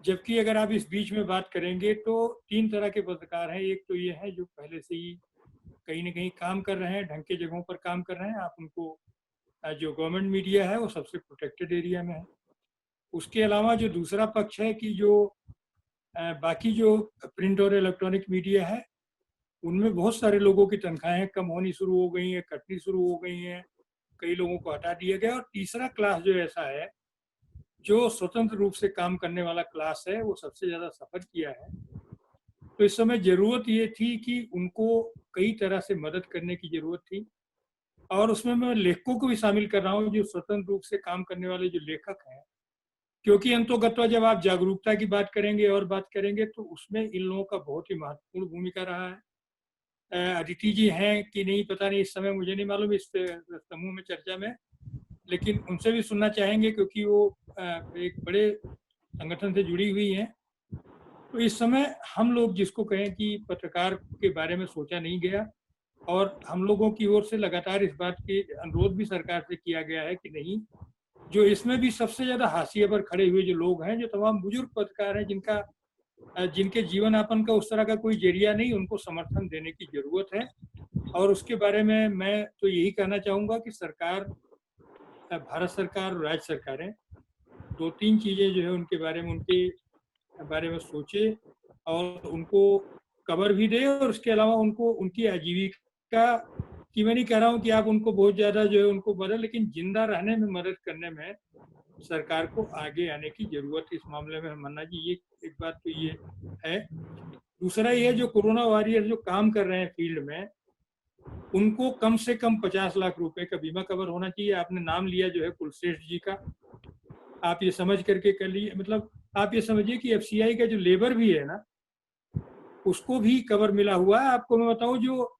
जबकि अगर आप इस बीच में बात करेंगे तो 3 तरह के पत्रकार हैं। एक तो ये है जो पहले से ही कहीं ना कहीं काम कर रहे हैं, ढंग के जगहों पर काम कर रहे हैं, आप उनको, जो गवर्नमेंट मीडिया है वो सबसे प्रोटेक्टेड एरिया में है। उसके अलावा जो दूसरा पक्ष है कि जो बाकी जो प्रिंट और इलेक्ट्रॉनिक मीडिया है उनमें बहुत सारे लोगों की तनख्वाहें कम होनी शुरू हो गई हैं, कटनी शुरू हो गई हैं, कई लोगों को हटा दिया गया। और तीसरा क्लास जो ऐसा है जो स्वतंत्र रूप से काम करने वाला क्लास है, वो सबसे ज्यादा सफर किया है। तो इस समय जरूरत ये थी कि उनको कई तरह से मदद करने की जरूरत थी, और उसमें मैं लेखकों को भी शामिल कर रहा हूँ, जो स्वतंत्र रूप से काम करने वाले जो लेखक हैं, क्योंकि अंतोगत्वा जब आप जागरूकता की बात करेंगे और बात करेंगे तो उसमें इन लोगों का बहुत ही महत्वपूर्ण भूमिका रहा है। अदिति जी हैं कि नहीं पता नहीं, इस समय मुझे नहीं मालूम इस समूह में चर्चा में, लेकिन उनसे भी सुनना चाहेंगे क्योंकि वो एक बड़े संगठन से जुड़ी हुई हैं। तो इस समय हम लोग जिसको कहें कि पत्रकार के बारे में सोचा नहीं गया, और हम लोगों की ओर से लगातार इस बात के अनुरोध भी सरकार से किया गया है कि नहीं, जो इसमें भी सबसे ज्यादा हाशिए पर खड़े हुए जो लोग हैं, जो तमाम बुजुर्ग पत्रकार हैं, जिनके जीवन यापन का उस तरह का कोई जरिया नहीं, उनको समर्थन देने की जरूरत है। और उसके बारे में मैं तो यही कहना चाहूंगा कि सरकार, भारत सरकार और राज्य सरकारें 2-3 चीजें जो है उनके बारे में सोचे और उनको कवर भी दे, और उसके अलावा उनको उनकी आजीविका की, मैं नहीं कह रहा हूँ कि आप उनको बहुत ज्यादा जो है उनको मदद, लेकिन जिंदा रहने में मदद करने में सरकार को आगे आने की जरूरत है इस मामले में। मन्ना जी, ये एक बात तो ये है। दूसरा ये, जो कोरोना वॉरियर जो काम कर रहे हैं फील्ड में, उनको कम से कम 50 लाख रुपए का बीमा कवर होना चाहिए। आपने नाम लिया जो है कुलश्रेष्ठ जी का, आप ये समझ करके कर लिए, मतलब आप ये समझिए कि एफसीआई का जो लेबर भी है ना, उसको भी कवर मिला हुआ है। आपको मैं बताऊं, जो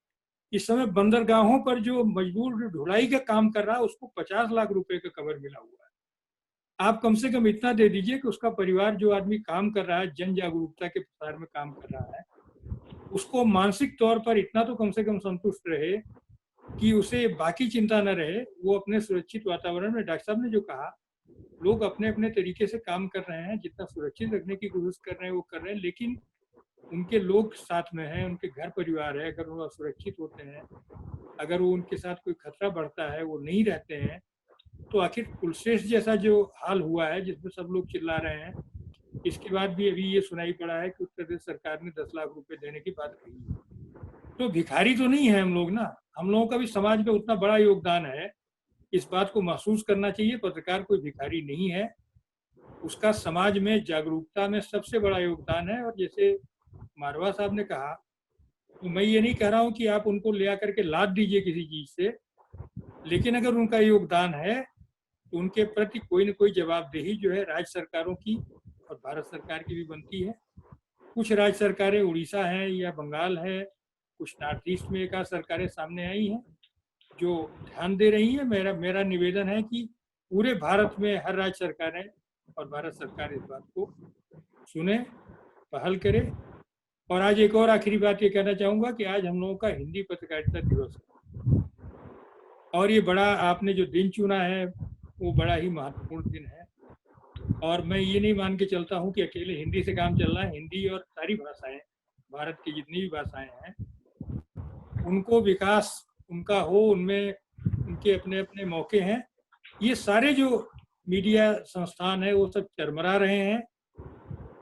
इस समय बंदरगाहों पर जो मजदूर ढुलाई का काम कर रहा है, उसको 50 लाख रुपए का कवर मिला हुआ है। आप कम से कम इतना दे दीजिए कि उसका परिवार, जो आदमी काम कर रहा है, जन जागरूकता के प्रसार में काम कर रहा है, उसको मानसिक तौर पर इतना तो कम से कम संतुष्ट रहे कि उसे बाकी चिंता न रहे, वो अपने सुरक्षित वातावरण में। डॉक्टर साहब ने जो कहा, लोग अपने अपने तरीके से काम कर रहे हैं, जितना सुरक्षित रखने की कोशिश कर रहे हैं वो कर रहे हैं, लेकिन उनके लोग साथ में हैं, उनके घर परिवार है, अगर वो सुरक्षित होते हैं, अगर वो उनके साथ कोई खतरा बढ़ता है, वो नहीं रहते हैं, तो आखिर कुलश्रेष्ठ जैसा जो हाल हुआ है जिसमें सब लोग चिल्ला रहे हैं, इसके बाद भी अभी ये सुनाई पड़ा है कि उत्तर प्रदेश सरकार ने 10 लाख रुपए देने की बात कही है। तो भिखारी तो नहीं है हम लोग ना, हम लोगों का भी समाज में उतना बड़ा योगदान है, इस बात को महसूस करना चाहिए। पत्रकार कोई भिखारी नहीं है, उसका समाज में जागरूकता में सबसे बड़ा योगदान है। और जैसे मारवा साहब ने कहा, तो मैं ये नहीं कह रहा हूँ कि आप उनको ले आकर के लाद दीजिए किसी चीज से, लेकिन अगर उनका योगदान है तो उनके प्रति कोई न कोई जवाबदेही जो है राज्य सरकारों की और भारत सरकार की भी बनती है। कुछ राज्य सरकारें उड़ीसा हैं या बंगाल है, कुछ नॉर्थ ईस्ट में एक आध सरकारें सामने आई हैं जो ध्यान दे रही हैं। मेरा निवेदन है कि पूरे भारत में हर राज्य सरकारें और भारत सरकार इस बात को सुने, पहल करे। और आज एक और आखिरी बात ये कहना चाहूंगा कि आज हम लोगों का हिंदी पत्रकारिता दिवस है, और ये बड़ा आपने जो दिन चुना है वो बड़ा ही महत्वपूर्ण दिन है। और मैं ये नहीं मान के चलता हूँ कि अकेले हिंदी से काम चल रहा है। हिंदी और सारी भाषाएं, भारत की जितनी भी भाषाएं हैं, उनको विकास उनका हो, उनमें उनके अपने अपने मौके हैं। ये सारे जो मीडिया संस्थान है वो सब चरमरा रहे हैं,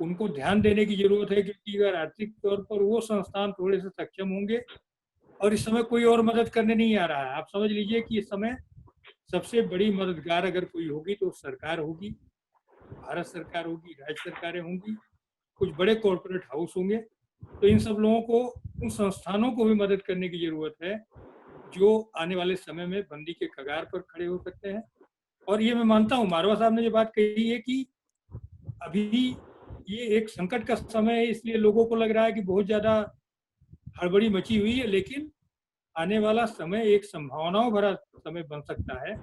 उनको ध्यान देने की जरूरत है, क्योंकि अगर आर्थिक तौर पर वो संस्थान थोड़े से सक्षम होंगे, और इस समय कोई और मदद करने नहीं आ रहा है। आप समझ लीजिए कि इस समय सबसे बड़ी मददगार अगर कोई होगी तो सरकार होगी, भारत सरकार होगी, राज्य सरकारें होंगी, कुछ बड़े कॉरपोरेट हाउस होंगे। तो इन सब लोगों को, उन संस्थानों को भी मदद करने की जरूरत है जो आने वाले समय में बंदी के कगार पर खड़े हो सकते हैं। और ये मैं मानता हूँ, मारवा साहब ने जो बात कही है कि अभी ये एक संकट का समय है, इसलिए लोगों को लग रहा है कि बहुत ज्यादा हड़बड़ी मची हुई है, लेकिन आने वाला समय एक संभावनाओं भरा समय बन सकता है।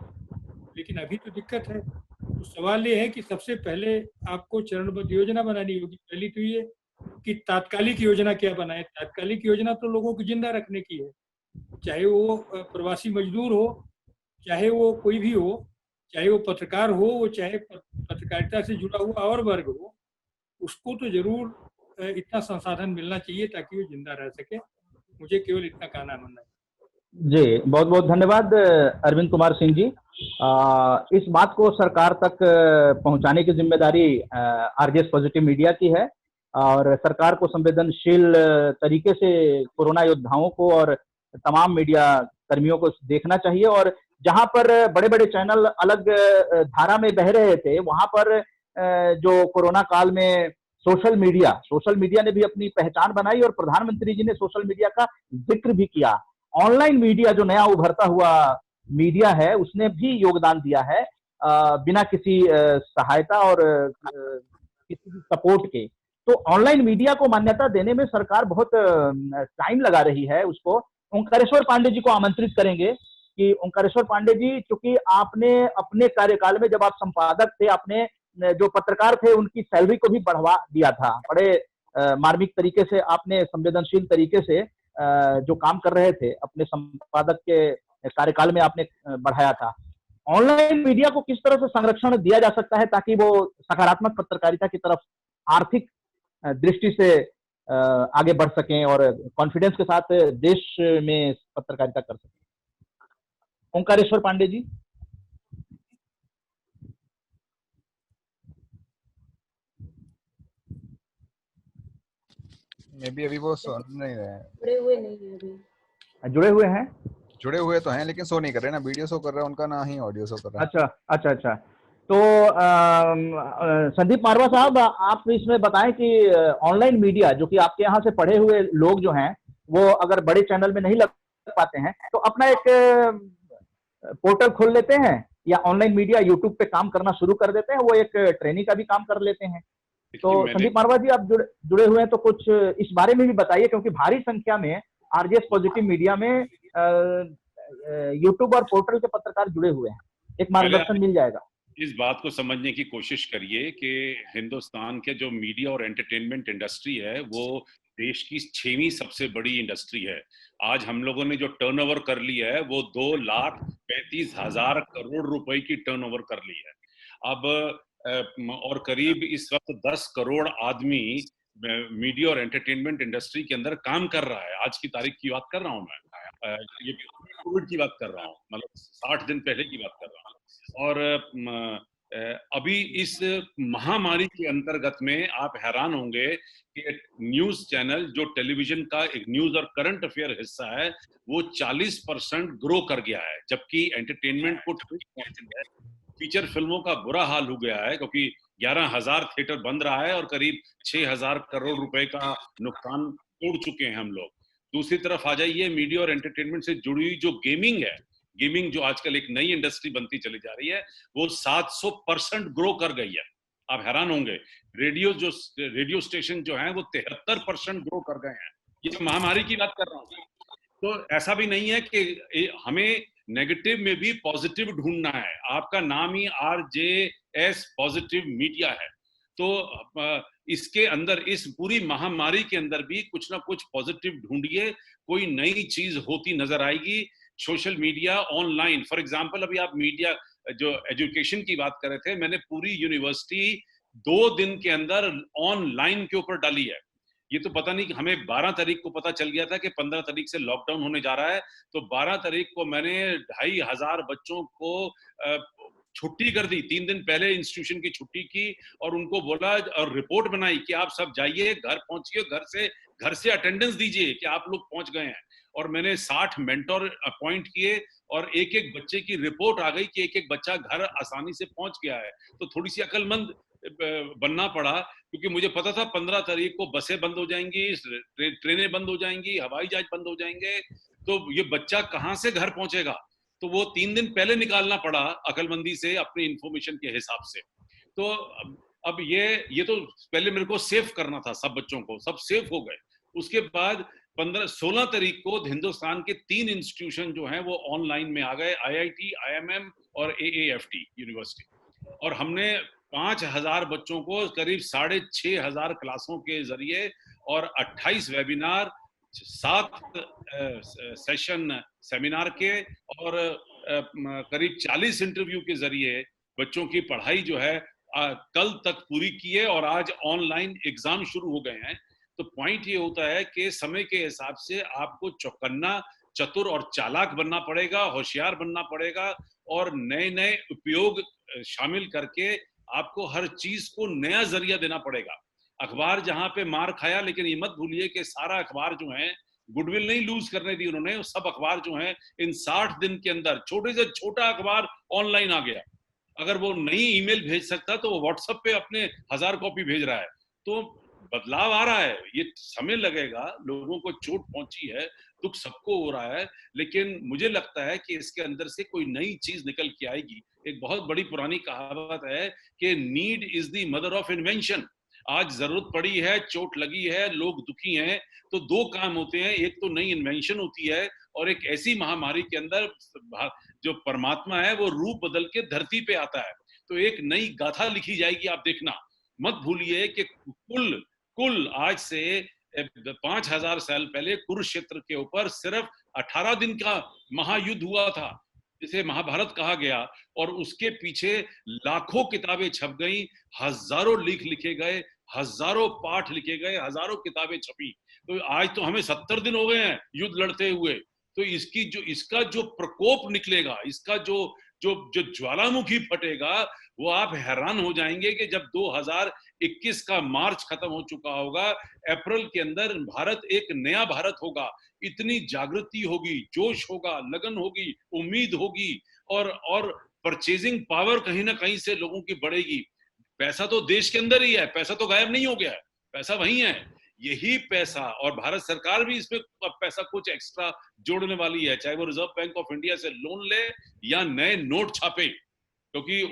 लेकिन अभी तो दिक्कत है। तो सवाल ये है कि सबसे पहले आपको चरणबद्ध योजना बनानी होगी। पहली तो ये कि तात्कालिक योजना क्या बनाए। तात्कालिक योजना तो लोगों को जिंदा रखने की है, चाहे वो प्रवासी मजदूर हो, चाहे वो कोई भी हो, चाहे वो पत्रकार हो, वो चाहे पत्रकारिता से जुड़ा हुआ और वर्ग हो, उसको तो जरूर इतना संसाधन मिलना चाहिए ताकि वो जिंदा रह सके। मुझे केवल इतना कहना है। जी, बहुत बहुत धन्यवाद अरविंद कुमार सिंह जी। इस बात को सरकार तक पहुंचाने की जिम्मेदारी आरजेएस पॉजिटिव मीडिया की है। और सरकार को संवेदनशील तरीके से कोरोना योद्धाओं को और तमाम मीडिया कर्मियों को देखना चाहिए। और जहां पर बड़े बड़े चैनल अलग धारा में बह रहे थे, वहां पर जो कोरोना काल में सोशल मीडिया ने भी अपनी पहचान बनाई और प्रधानमंत्री जी ने सोशल मीडिया का जिक्र भी किया। ऑनलाइन मीडिया जो नया उभरता हुआ मीडिया है, उसने भी योगदान दिया है बिना किसी सहायता और किसी सपोर्ट के। तो ऑनलाइन मीडिया को मान्यता देने में सरकार बहुत टाइम लगा रही है उसको। ओंकारेश्वर पांडे जी को आमंत्रित करेंगे कि ओंकारेश्वर पांडे जी, चूंकि आपने अपने कार्यकाल में जब आप संपादक थे, आपने जो पत्रकार थे उनकी सैलरी को भी बढ़वा दिया था। बड़े मार्मिक तरीके से आपने संवेदनशील तरीके से जो काम कर रहे थे अपने संपादक के कार्यकाल में आपने बढ़ाया था। ऑनलाइन मीडिया को किस तरह से संरक्षण दिया जा सकता है ताकि वो सकारात्मक पत्रकारिता की तरफ आर्थिक दृष्टि से आगे बढ़ सकें और कॉन्फिडेंस के साथ देश में पत्रकारिता कर सकें? ओंकारेश्वर पांडे जी। मे बी अभी वो सुन नहीं रहे हैं। जुड़े हुए नहीं है अभी। जुड़े हुए हैं? जुड़े हुए तो हैं लेकिन शो नहीं कर रहे ना, वीडियो शो कर रहा है उनका, ना ही ऑडियो शो कर रहा है। अच्छा। तो संदीप मारवा साहब, आप इसमें बताएं कि ऑनलाइन मीडिया जो कि आपके यहाँ से पढ़े हुए लोग जो हैं, वो अगर बड़े चैनल में नहीं लग पाते हैं तो अपना एक पोर्टल खोल लेते हैं या ऑनलाइन मीडिया यूट्यूब पे काम करना शुरू कर देते हैं, वो एक ट्रेनिंग का भी काम कर लेते हैं। तो संदीप मारवा जी, आप जुड़े हुए हैं तो कुछ इस बारे में भी बताइए, क्योंकि भारी संख्या में आरजेएस पॉजिटिव मीडिया में यूट्यूब और पोर्टल के पत्रकार जुड़े हुए हैं। एक मार्गदर्शन मिल जाएगा। इस बात को समझने की कोशिश करिए कि हिंदुस्तान के जो मीडिया और एंटरटेनमेंट इंडस्ट्री है वो देश की 6वीं सबसे बड़ी इंडस्ट्री है। आज हम लोगों ने जो टर्नओवर कर लिया है वो 2,35,000 करोड़ रुपए की टर्नओवर कर ली है। अब और करीब इस वक्त 10 करोड़ आदमी मीडिया और एंटरटेनमेंट इंडस्ट्री के अंदर काम कर रहा है। आज की तारीख की बात कर रहा हूँ मैं, ये कोविड की बात कर रहा हूँ, मतलब 60 दिन पहले की बात कर रहा हूँ। और अभी इस महामारी के अंतर्गत में आप हैरान होंगे कि न्यूज चैनल जो टेलीविजन का एक न्यूज और करंट अफेयर हिस्सा है वो 40% ग्रो कर गया है, जबकि एंटरटेनमेंट को फीचर फिल्मों का बुरा हाल हो गया है क्योंकि 11,000 थिएटर बंद रहा है और करीब 6,000 करोड़ रुपए का नुकसान तोड़ चुके हैं हम लोग। दूसरी तरफ आ जाइए, मीडिया और एंटरटेनमेंट से जुड़ी हुई जो गेमिंग है, गेमिंग जो आजकल एक नई इंडस्ट्री बनती चली जा रही है, वो 700% ग्रो कर गई है। आप हैरान होंगे, रेडियो स्टेशन जो हैं वो 73% ग्रो कर गए हैं। ये महामारी की बात कर रहा हूँ। तो ऐसा भी नहीं है कि हमें नेगेटिव में भी पॉजिटिव ढूंढना है। आपका नाम ही RJS पॉजिटिव मीडिया है, तो इसके अंदर, इस पूरी महामारी के अंदर भी कुछ ना कुछ पॉजिटिव ढूंढिए, कोई नई चीज होती नजर आएगी। Social media online, for example, अभी आप मीडिया जो एजुकेशन की बात कर रहे थे, मैंने पूरी यूनिवर्सिटी 2 दिन के अंदर ऑनलाइन के ऊपर डाली है। ये तो पता नहीं कि हमें 12 तारीख को पता चल गया था कि 15 तारीख से लॉकडाउन होने जा रहा है, तो 12 तारीख को मैंने 2,500 बच्चों को छुट्टी कर दी। 3 दिन पहले इंस्टीट्यूशन की छुट्टी की और उनको बोला और रिपोर्ट बनाई कि आप सब जाइए, घर पहुंचिए, घर से अटेंडेंस दीजिए कि आप लोग पहुंच गए हैं। और मैंने 60 मेंटर अपॉइंट किए और एक एक बच्चे की रिपोर्ट आ गई कि एक एक बच्चा घर आसानी से पहुंच गया है। तो थोड़ी सी अक्लमंद बनना पड़ा, क्योंकि मुझे पता था 15 तारीख को बसें बंद हो जाएंगी, ट्रेनें बंद हो जाएंगी, हवाई जहाज बंद हो जाएंगे, तो ये बच्चा कहाँ से घर पहुंचेगा। तो वो 3 दिन पहले निकालना पड़ा अकलमंदी से, अपनी इंफॉर्मेशन के हिसाब से। तो अब ये तो पहले मेरे को सेफ करना था, सब बच्चों को, सब सेफ हो गए। उसके बाद 16 तारीख को हिंदुस्तान के 3 इंस्टीट्यूशन जो हैं वो ऑनलाइन में आ गए, IIT, IMM और AAFT यूनिवर्सिटी। और हमने 5,000 बच्चों को करीब 6,500 क्लासों के जरिए और 28 वेबिनार, 7 सेशन सेमिनार के और करीब 40 इंटरव्यू के जरिए बच्चों की पढ़ाई जो है कल तक पूरी की है और आज ऑनलाइन एग्जाम शुरू हो गए हैं। तो पॉइंट ये होता है कि समय के हिसाब से आपको चौकन्ना, चतुर और चालाक बनना पड़ेगा, होशियार बनना पड़ेगा और नए नए उपयोग शामिल करके आपको हर चीज को नया जरिया देना पड़ेगा। अखबार जहां पे मार खाया, लेकिन ये मत भूलिए कि सारा अखबार जो है गुडविल नहीं लूज करने दी उन्होंने। सब अखबार जो है इन 60 दिन के अंदर छोटे से छोटा अखबार ऑनलाइन आ गया। अगर वो नहीं ईमेल भेज सकता तो वो व्हाट्सएप पे अपने 1000 कॉपी भेज रहा है। तो बदलाव आ रहा है, ये समय लगेगा, लोगों को चोट पहुंची है, दुख सबको हो रहा है, लेकिन मुझे लगता है कि इसके अंदर से कोई नई चीज निकल के आएगी। एक बहुत बड़ी पुरानी कहावत है कि need is the mother of invention. आज जरूरत पड़ी है, चोट लगी है, लोग दुखी हैं, तो दो काम होते हैं, एक तो नई इन्वेंशन होती है और एक ऐसी महामारी के अंदर जो परमात्मा है वो रूप बदल के धरती पे आता है, तो एक नई गाथा लिखी जाएगी। आप देखना मत भूलिए कि कुल आज से 5000 साल पहले कुरुक्षेत्र के ऊपर सिर्फ 18 दिन का महायुद्ध हुआ था, जिसे महाभारत कहा गया, और उसके पीछे लाखों किताबें छप गई, हजारों लेख लिखे गए, हजारों पाठ लिखे गए, हजारों किताबें छपी। तो आज तो हमें 70 दिन हो गए हैं युद्ध लड़ते हुए। तो इसका जो प्रकोप निकलेगा, इसका जो जो जो ज्वालामुखी फटेगा, वो आप हैरान हो जाएंगे कि जब 2021 का मार्च खत्म हो चुका होगा, अप्रैल के अंदर भारत एक नया भारत होगा। इतनी जागृति होगी, जोश होगा, लगन होगी, उम्मीद होगी, और परचेजिंग पावर कहीं ना कहीं से लोगों की बढ़ेगी। पैसा तो देश के अंदर ही है, पैसा तो गायब नहीं हो गया है, पैसा वही है। यही पैसा, और भारत सरकार भी इसमें पैसा कुछ एक्स्ट्रा जोड़ने वाली है, चाहे वो रिजर्व बैंक ऑफ इंडिया से लोन ले या नए नोट छापे, क्योंकि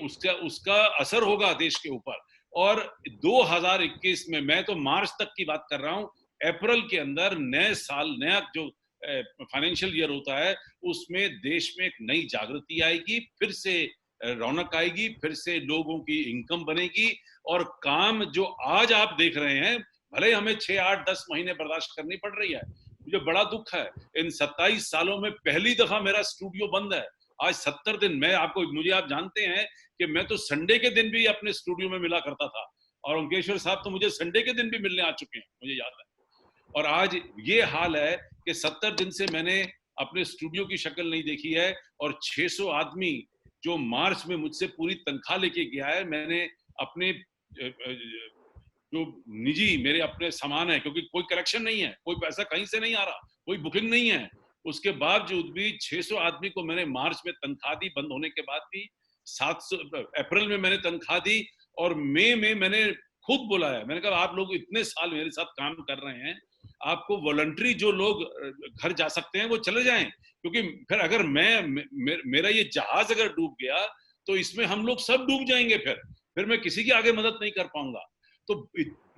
उसका असर होगा देश के ऊपर। और 2021 में, मैं तो मार्च तक की बात कर रहा हूं, अप्रैल के अंदर नए साल, नया जो फाइनेंशियल ईयर होता है, उसमें देश में एक नई जागृति आएगी, फिर से रौनक आएगी, फिर से लोगों की इनकम बनेगी। और काम जो आज आप देख रहे हैं, भले हमें 6, 8, 10 महीने बर्दाश्त करनी पड़ रही है, मुझे बड़ा दुख है। इन 27 सालों में पहली दफा मेरा स्टूडियो बंद है आज 70 दिन। मुझे आप जानते हैं कि मैं तो संडे के दिन भी अपने स्टूडियो में मिला करता था, और ओंकेश्वर साहब तो मुझे संडे के दिन भी मिलने आ चुके हैं, मुझे याद है। और आज ये हाल है कि 70 दिन से मैंने अपने स्टूडियो की शक्ल नहीं देखी है, और 600 आदमी जो मार्च में मुझसे पूरी तनख्वाह लेके गया है, मैंने अपने जो निजी मेरे अपने सामान है, क्योंकि कोई कलेक्शन नहीं है, कोई पैसा कहीं से नहीं आ रहा, कोई बुकिंग नहीं है, उसके बावजूद भी 600 आदमी को मैंने मार्च में तनख्वाह दी, बंद होने के बाद भी 700 अप्रैल में मैंने तनख्वाह दी, और मई में मैंने खुद बुलाया। मैंने कहा आप लोग इतने साल मेरे साथ काम कर रहे हैं, आपको वॉलंटरी जो लोग घर जा सकते हैं वो चले जाएं, क्योंकि फिर अगर मेरा ये जहाज अगर डूब गया तो इसमें हम लोग सब डूब जाएंगे, फिर मैं किसी की आगे मदद नहीं कर पाऊंगा। तो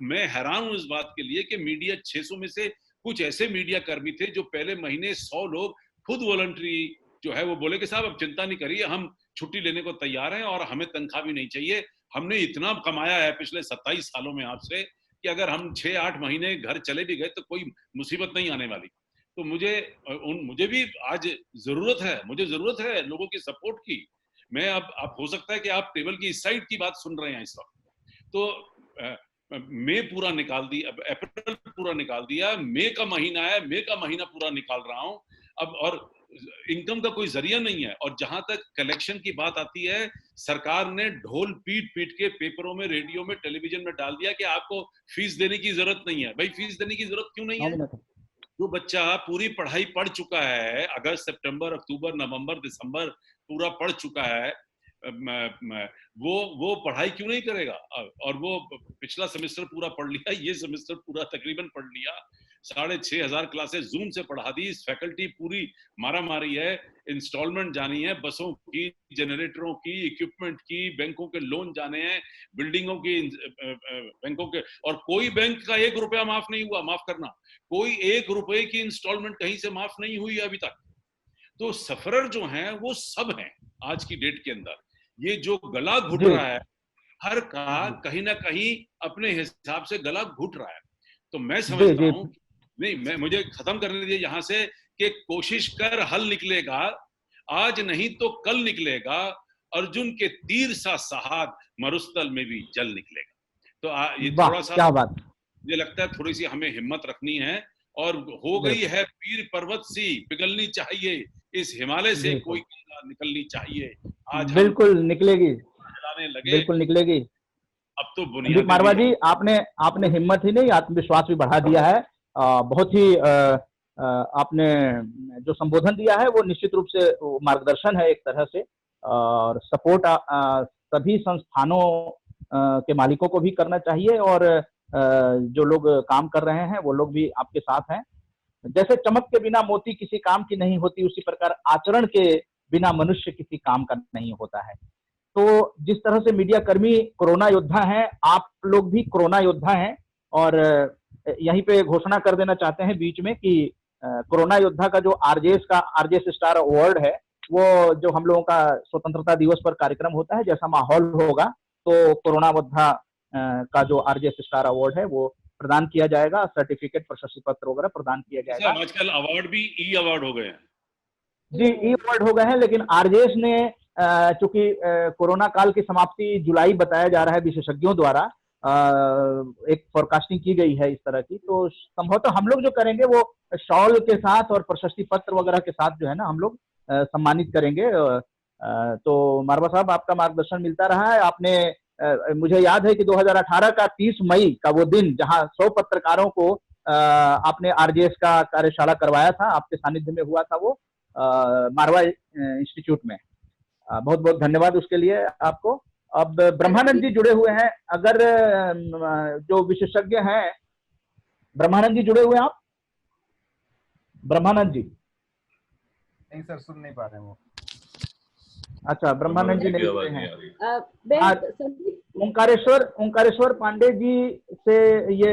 मैं हैरान हूं इस बात के लिए कि मीडिया 600 में से कुछ ऐसे मीडिया कर्मी थे जो पहले महीने 100 लोग खुद वॉलंटरी जो है वो बोले कि साहब अब चिंता नहीं करिए, हम छुट्टी लेने को तैयार हैं और हमें तनख्वाह भी नहीं चाहिए, हमने इतना कमाया है पिछले 27 सालों में आपसे कि अगर हम 6-8 महीने घर चले भी गए तो कोई मुसीबत नहीं आने वाली। तो मुझे भी आज जरूरत है लोगों की सपोर्ट की। मैं अब हो सकता है कि आप टेबल की इस साइड की बात सुन रहे हैं इस वक्त, तो मई पूरा निकाल दिया, अप्रैल पूरा निकाल दिया, मई का महीना है, मई का महीना पूरा निकाल रहा हूं अब, और इनकम का कोई जरिया नहीं है। और जहां तक कलेक्शन की बात आती है, सरकार ने ढोल पीट पीट के पेपरों में, रेडियो में, टेलीविजन में डाल दिया कि आपको फीस देने की जरूरत नहीं है। भाई फीस देने की जरूरत क्यों नहीं है? जो बच्चा पूरी पढ़ाई पढ़ चुका है, अगस्त, सितंबर, अक्टूबर, नवंबर, दिसंबर पूरा पढ़ चुका है, वो पढ़ाई क्यों नहीं करेगा? और वो पिछला सेमेस्टर पूरा पढ़ लिया, ये सेमेस्टर पूरा तकरीबन पढ़ लिया, 6500 क्लासेस जूम से पढ़ा दी, फैकल्टी पूरी मारा मारी है, इंस्टॉलमेंट जानी है, बसों की, जनरेटरों की, इक्विपमेंट की, बैंकों के लोन जाने हैं, बिल्डिंगों की, बैंकों के, और कोई बैंक का 1 रुपया माफ नहीं हुआ, माफ करना, कोई 1 रुपए की इंस्टॉलमेंट कहीं से माफ नहीं हुई अभी तक। तो सफरर जो हैं वो सब हैं आज की डेट के अंदर। ये जो गला घुट रहा है, हर का कहीं ना कहीं अपने हिसाब से गला घुट रहा है। तो मैं समझता हूँ, नहीं, मुझे खत्म करने दीजिए यहाँ से, कि कोशिश कर हल निकलेगा, आज नहीं तो कल निकलेगा, अर्जुन के तीर सा सहाद मरुस्थल में भी जल निकलेगा। तो ये थोड़ा सा क्या बात, मुझे लगता है थोड़ी सी हमें हिम्मत रखनी है, और हो गई है पीर पर्वत सी पिघलनी चाहिए, इस हिमालय से कोई निकलनी चाहिए। आज बिल्कुल निकलेगी, चलाने लगे, बिल्कुल निकलेगी। अब तो संदीप बुनियादी मारवा जी, आपने हिम्मत ही नहीं, आत्मविश्वास भी बढ़ा दिया है। बहुत ही आपने जो संबोधन दिया है वो निश्चित रूप से वो मार्गदर्शन है एक तरह से, और सपोर्ट सभी संस्थानों के मालिकों को भी करना चाहिए, और जो लोग काम कर रहे हैं वो लोग भी आपके साथ हैं। जैसे चमक के बिना मोती किसी काम की नहीं होती, उसी प्रकार आचरण के बिना मनुष्य किसी काम का नहीं होता है। तो जिस तरह से मीडिया कर्मी कोरोना योद्धा हैं, आप लोग भी कोरोना योद्धा हैं, और यहीं पे घोषणा कर देना चाहते हैं बीच में कि कोरोना योद्धा का जो आरजेएस स्टार अवार्ड है, वो जो हम लोगों का स्वतंत्रता दिवस पर कार्यक्रम होता है, जैसा माहौल होगा तो कोरोना योद्धा का जो आरजेएस स्टार अवार्ड है वो प्रदान किया जाएगा, सर्टिफिकेट, प्रशस्ति पत्र वगैरह प्रदान किया जाएगा। साहब आजकल अवार्ड भी ई अवार्ड हो गए हैं। जी, ई अवार्ड हो गए हैं, लेकिन आरजेएस ने चूंकि कोरोना काल की समाप्ति जुलाई बताया जा रहा है विशेषज्ञों द्वारा, एक फोरकास्टिंग की गई है इस तरह की, तो संभवतः हम लोग जो करेंगे वो शॉल के साथ और प्रशस्ति पत्र वगैरह के साथ जो है ना हम लोग सम्मानित करेंगे। तो मारवा साहब, आपका मार्गदर्शन मिलता रहा है। आपने मुझे याद है कि 2018 का 30 मई का वो दिन जहां 100 पत्रकारों को आपने आरजेएस का कार्यशाला करवाया था, आपके सानिध्य में हुआ था वो मारवा इंस्टीट्यूट में। बहुत बहुत धन्यवाद उसके लिए आपको। अब ब्रह्मानंद जी जुड़े हुए हैं, अगर जो विशेषज्ञ हैं, ब्रह्मानंद जी जुड़े हुए हैं आप? ब्रह्मानंद जी? नहीं सर, सुन नहीं पा रहे हैं वो। अच्छा, ब्रह्मानंद जी नहीं जुड़े हैं। संदीप, ओंकारेश्वर पांडे जी से ये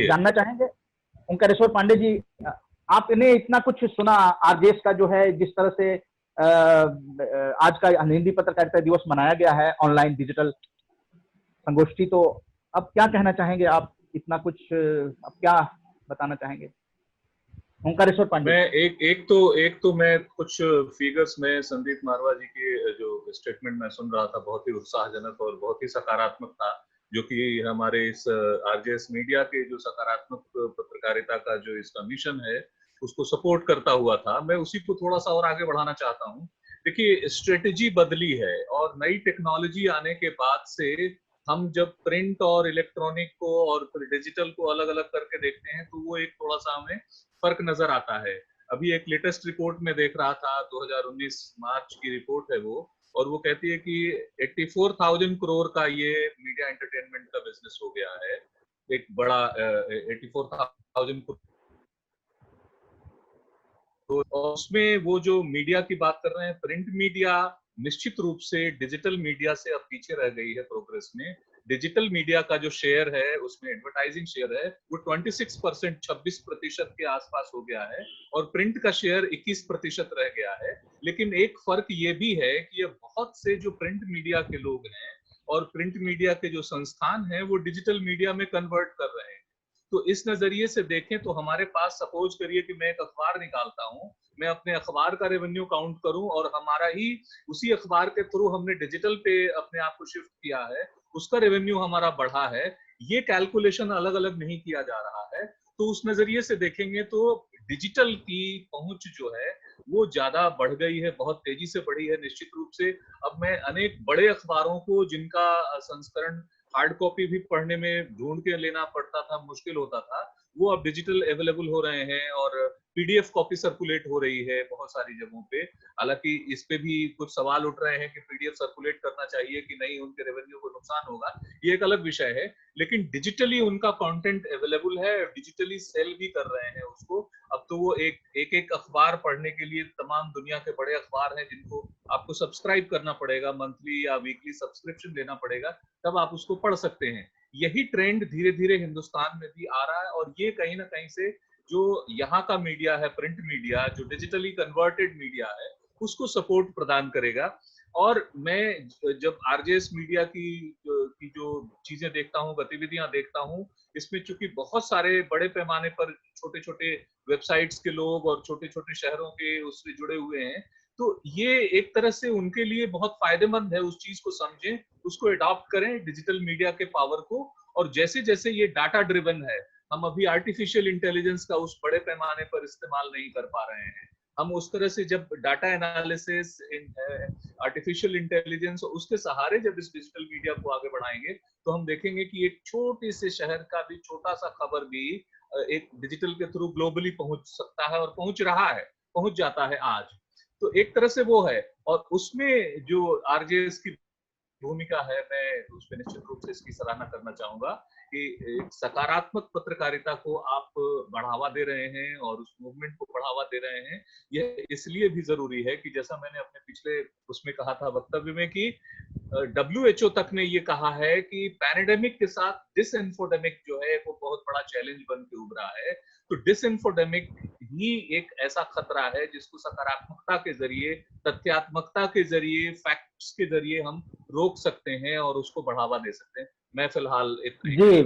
जानना चाहेंगे। ओंकारेश्वर पांडे जी, आपने इतना कुछ सुना आरजेएस का जो है, जिस तरह से आज का हिंदी पत्रकारिता दिवस मनाया गया है, ऑनलाइन डिजिटल संगोष्ठी, तो अब क्या कहना चाहेंगे आप? इतना कुछ अब क्या बताना चाहेंगे ओंकारेश्वर पांडे? मैं एक तो मैं कुछ फिगर्स में संदीप मारवा जी की जो स्टेटमेंट मैं सुन रहा था, बहुत ही उत्साहजनक और बहुत ही सकारात्मक था, जो कि हमारे इस आरजेएस मीडिया के जो सकारात्मक पत्रकारिता का जो इसका मिशन है उसको सपोर्ट करता हुआ था। मैं उसी को थोड़ा सा और आगे बढ़ाना चाहता हूँ। देखिए, स्ट्रेटेजी बदली है, और नई टेक्नोलॉजी आने के बाद से हम जब प्रिंट और इलेक्ट्रॉनिक को और फिर डिजिटल को अलग अलग करके देखते हैं तो वो एक थोड़ा सा हमें फर्क नजर आता है। अभी एक लेटेस्ट रिपोर्ट में देख रहा था, 2019 मार्च की रिपोर्ट है वो, और वो कहती है कि 84,000 करोड़ का ये मीडिया एंटरटेनमेंट का बिजनेस हो गया है, एक बड़ा 84,000 करोड़। तो उसमें वो जो मीडिया की बात कर रहे हैं, प्रिंट मीडिया निश्चित रूप से डिजिटल मीडिया से अब पीछे रह गई है प्रोग्रेस में। डिजिटल मीडिया का जो शेयर है उसमें एडवर्टाइजिंग शेयर है वो 26%, 26% के आसपास हो गया है, और प्रिंट का शेयर 21% रह गया है। लेकिन एक फर्क ये भी है कि ये बहुत से जो प्रिंट मीडिया के लोग हैं और प्रिंट मीडिया के जो संस्थान हैं वो डिजिटल मीडिया में कन्वर्ट कर रहे हैं। तो इस नजरिए से देखें तो हमारे पास, सपोज करिए कि मैं एक अखबार निकालता हूं, मैं अपने अखबार का रेवेन्यू काउंट करूं और हमारा ही उसी अखबार के थ्रू हमने डिजिटल पे अपने आप को शिफ्ट किया है, उसका रेवेन्यू हमारा बढ़ा है, ये कैलकुलेशन अलग अलग नहीं किया जा रहा है। तो उस नजरिए से देखेंगे तो डिजिटल की पहुंच जो है वो ज्यादा बढ़ गई है, बहुत तेजी से बढ़ी है निश्चित रूप से। अब मैं अनेक बड़े अखबारों को जिनका संस्करण हार्ड कॉपी भी पढ़ने में ढूंढ के लेना पड़ता था, मुश्किल होता था, वो अब डिजिटल अवेलेबल हो रहे हैं, और पीडीएफ कॉपी सर्कुलेट हो रही है बहुत सारी जगहों पे। हालांकि इस पे भी कुछ सवाल उठ रहे हैं कि पीडीएफ सर्कुलेट करना चाहिए कि नहीं, उनके रेवेन्यू को नुकसान होगा, ये एक अलग विषय है। लेकिन डिजिटली उनका कंटेंट अवेलेबल है, डिजिटली सेल भी कर रहे हैं उसको। अब तो वो एक अखबार पढ़ने के लिए तमाम दुनिया के बड़े अखबार हैं जिनको आपको सब्सक्राइब करना पड़ेगा, मंथली या वीकली सब्सक्रिप्शन लेना पड़ेगा, तब आप उसको पढ़ सकते हैं। यही ट्रेंड धीरे धीरे हिंदुस्तान में भी आ रहा है, और ये कहीं ना कहीं से जो यहाँ का मीडिया है, प्रिंट मीडिया, जो डिजिटली कन्वर्टेड मीडिया है, उसको सपोर्ट प्रदान करेगा। और मैं जब आरजेएस मीडिया की जो चीजें देखता हूँ, गतिविधियां देखता हूँ, इसमें चूंकि बहुत सारे बड़े पैमाने पर छोटे छोटे वेबसाइट्स के लोग और छोटे छोटे शहरों के उससे जुड़े हुए हैं, तो ये एक तरह से उनके लिए बहुत फायदेमंद है। उस चीज को समझें, उसको अडॉप्ट करें, डिजिटल मीडिया के पावर को। और जैसे जैसे ये डाटा ड्रिवन है, हम अभी आर्टिफिशियल इंटेलिजेंस का उस बड़े पैमाने पर इस्तेमाल नहीं कर पा रहे हैं, हम उस तरह से जब डाटा एनालिसिस, आर्टिफिशियल इंटेलिजेंस, उसके सहारे जब इस डिजिटल मीडिया को आगे बढ़ाएंगे तो हम देखेंगे कि एक छोटे से शहर का भी छोटा सा खबर भी एक डिजिटल के थ्रू ग्लोबली पहुंच सकता है और पहुंच रहा है, पहुंच जाता है आज। तो एक तरह से वो है, और उसमें जो आरजेएस की भूमिका है, मैं उस पर निश्चित रूप से इसकी सराहना करना चाहूंगा कि सकारात्मक पत्रकारिता को आप बढ़ावा दे रहे हैं और उस मूवमेंट को बढ़ावा दे रहे हैं। यह इसलिए भी जरूरी है कि जैसा मैंने अपने पिछले उसमें कहा था वक्तव्य में कि WHO तक ने ये कहा है कि पैंडेमिक के साथ डिसइंफोडेमिक जो है वो बहुत बड़ा चैलेंज बन के उभरा है। तो डिसइंफोडेमिक ही एक ऐसा खतरा है जिसको सकारात्मकता के जरिए, तथ्यात्मकता के जरिए, फैक्ट्स के जरिए हम रोक सकते हैं और उसको बढ़ावा दे सकते हैं। मैं फिलहाल जी,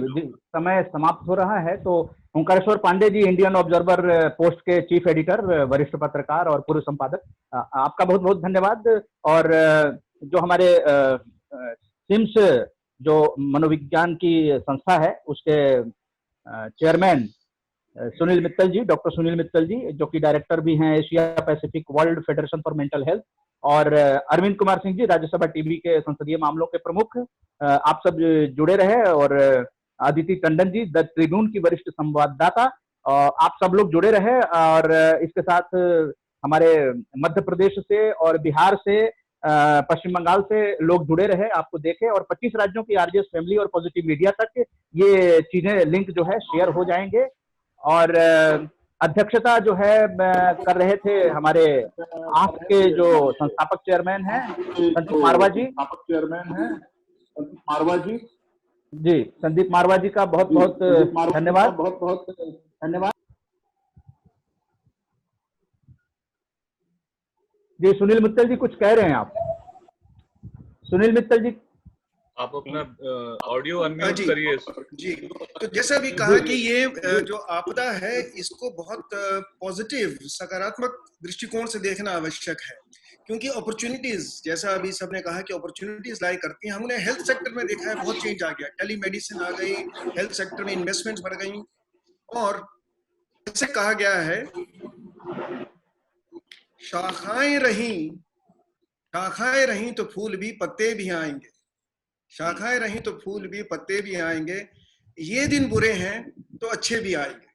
समय समाप्त हो रहा है, तो Omkareshwar Pandey ji, Indian observer post के चीफ एडिटर, वरिष्ठ पत्रकार और पूर्व संपादक, आपका बहुत बहुत धन्यवाद। और जो हमारे सिम्स जो मनोविज्ञान की संस्था है उसके चेयरमैन सुनील मित्तल जी, डॉक्टर सुनील मित्तल जी, जो कि डायरेक्टर भी हैं Asia Pacific world federation for mental health, और अरविंद कुमार सिंह जी, राज्यसभा टीवी के संसदीय मामलों के प्रमुख, आप सब जुड़े रहे, और अदिति टंडन जी, द ट्रिब्यून की वरिष्ठ संवाददाता, आप सब लोग जुड़े रहे। और इसके साथ हमारे मध्य प्रदेश से और बिहार से, पश्चिम बंगाल से लोग जुड़े रहे, आपको देखे, और 25 राज्यों की आरजेएस फैमिली और पॉजिटिव मीडिया तक ये चीजें लिंक जो है शेयर हो जाएंगे। और अध्यक्षता जो है कर रहे थे हमारे आंख के जो संस्थापक चेयरमैन हैं संदीप मारवा जी, जी संदीप मारवा जी का बहुत बहुत धन्यवाद। जी सुनील मित्तल जी कुछ कह रहे हैं आप? सुनील मित्तल जी, आप अपना ऑडियो अनम्यूट करिए। जी, तो जैसा भी कहा कि ये जो आपदा है इसको बहुत पॉजिटिव, सकारात्मक दृष्टिकोण से देखना आवश्यक है, क्योंकि अपॉर्चुनिटीज, जैसा अभी सबने कहा कि अपॉर्चुनिटीज लाई करती हैं। हमने हेल्थ सेक्टर में देखा है बहुत चेंज आ गया, टेलीमेडिसिन आ गई, हेल्थ सेक्टर में इन्वेस्टमेंट्स बढ़ गई, और जैसे कहा गया है शाखाएं रहीं तो फूल भी पत्ते भी आएंगे, शाखाएं रहीं तो फूल भी पत्ते भी आएंगे, ये दिन बुरे हैं तो अच्छे भी आएंगे।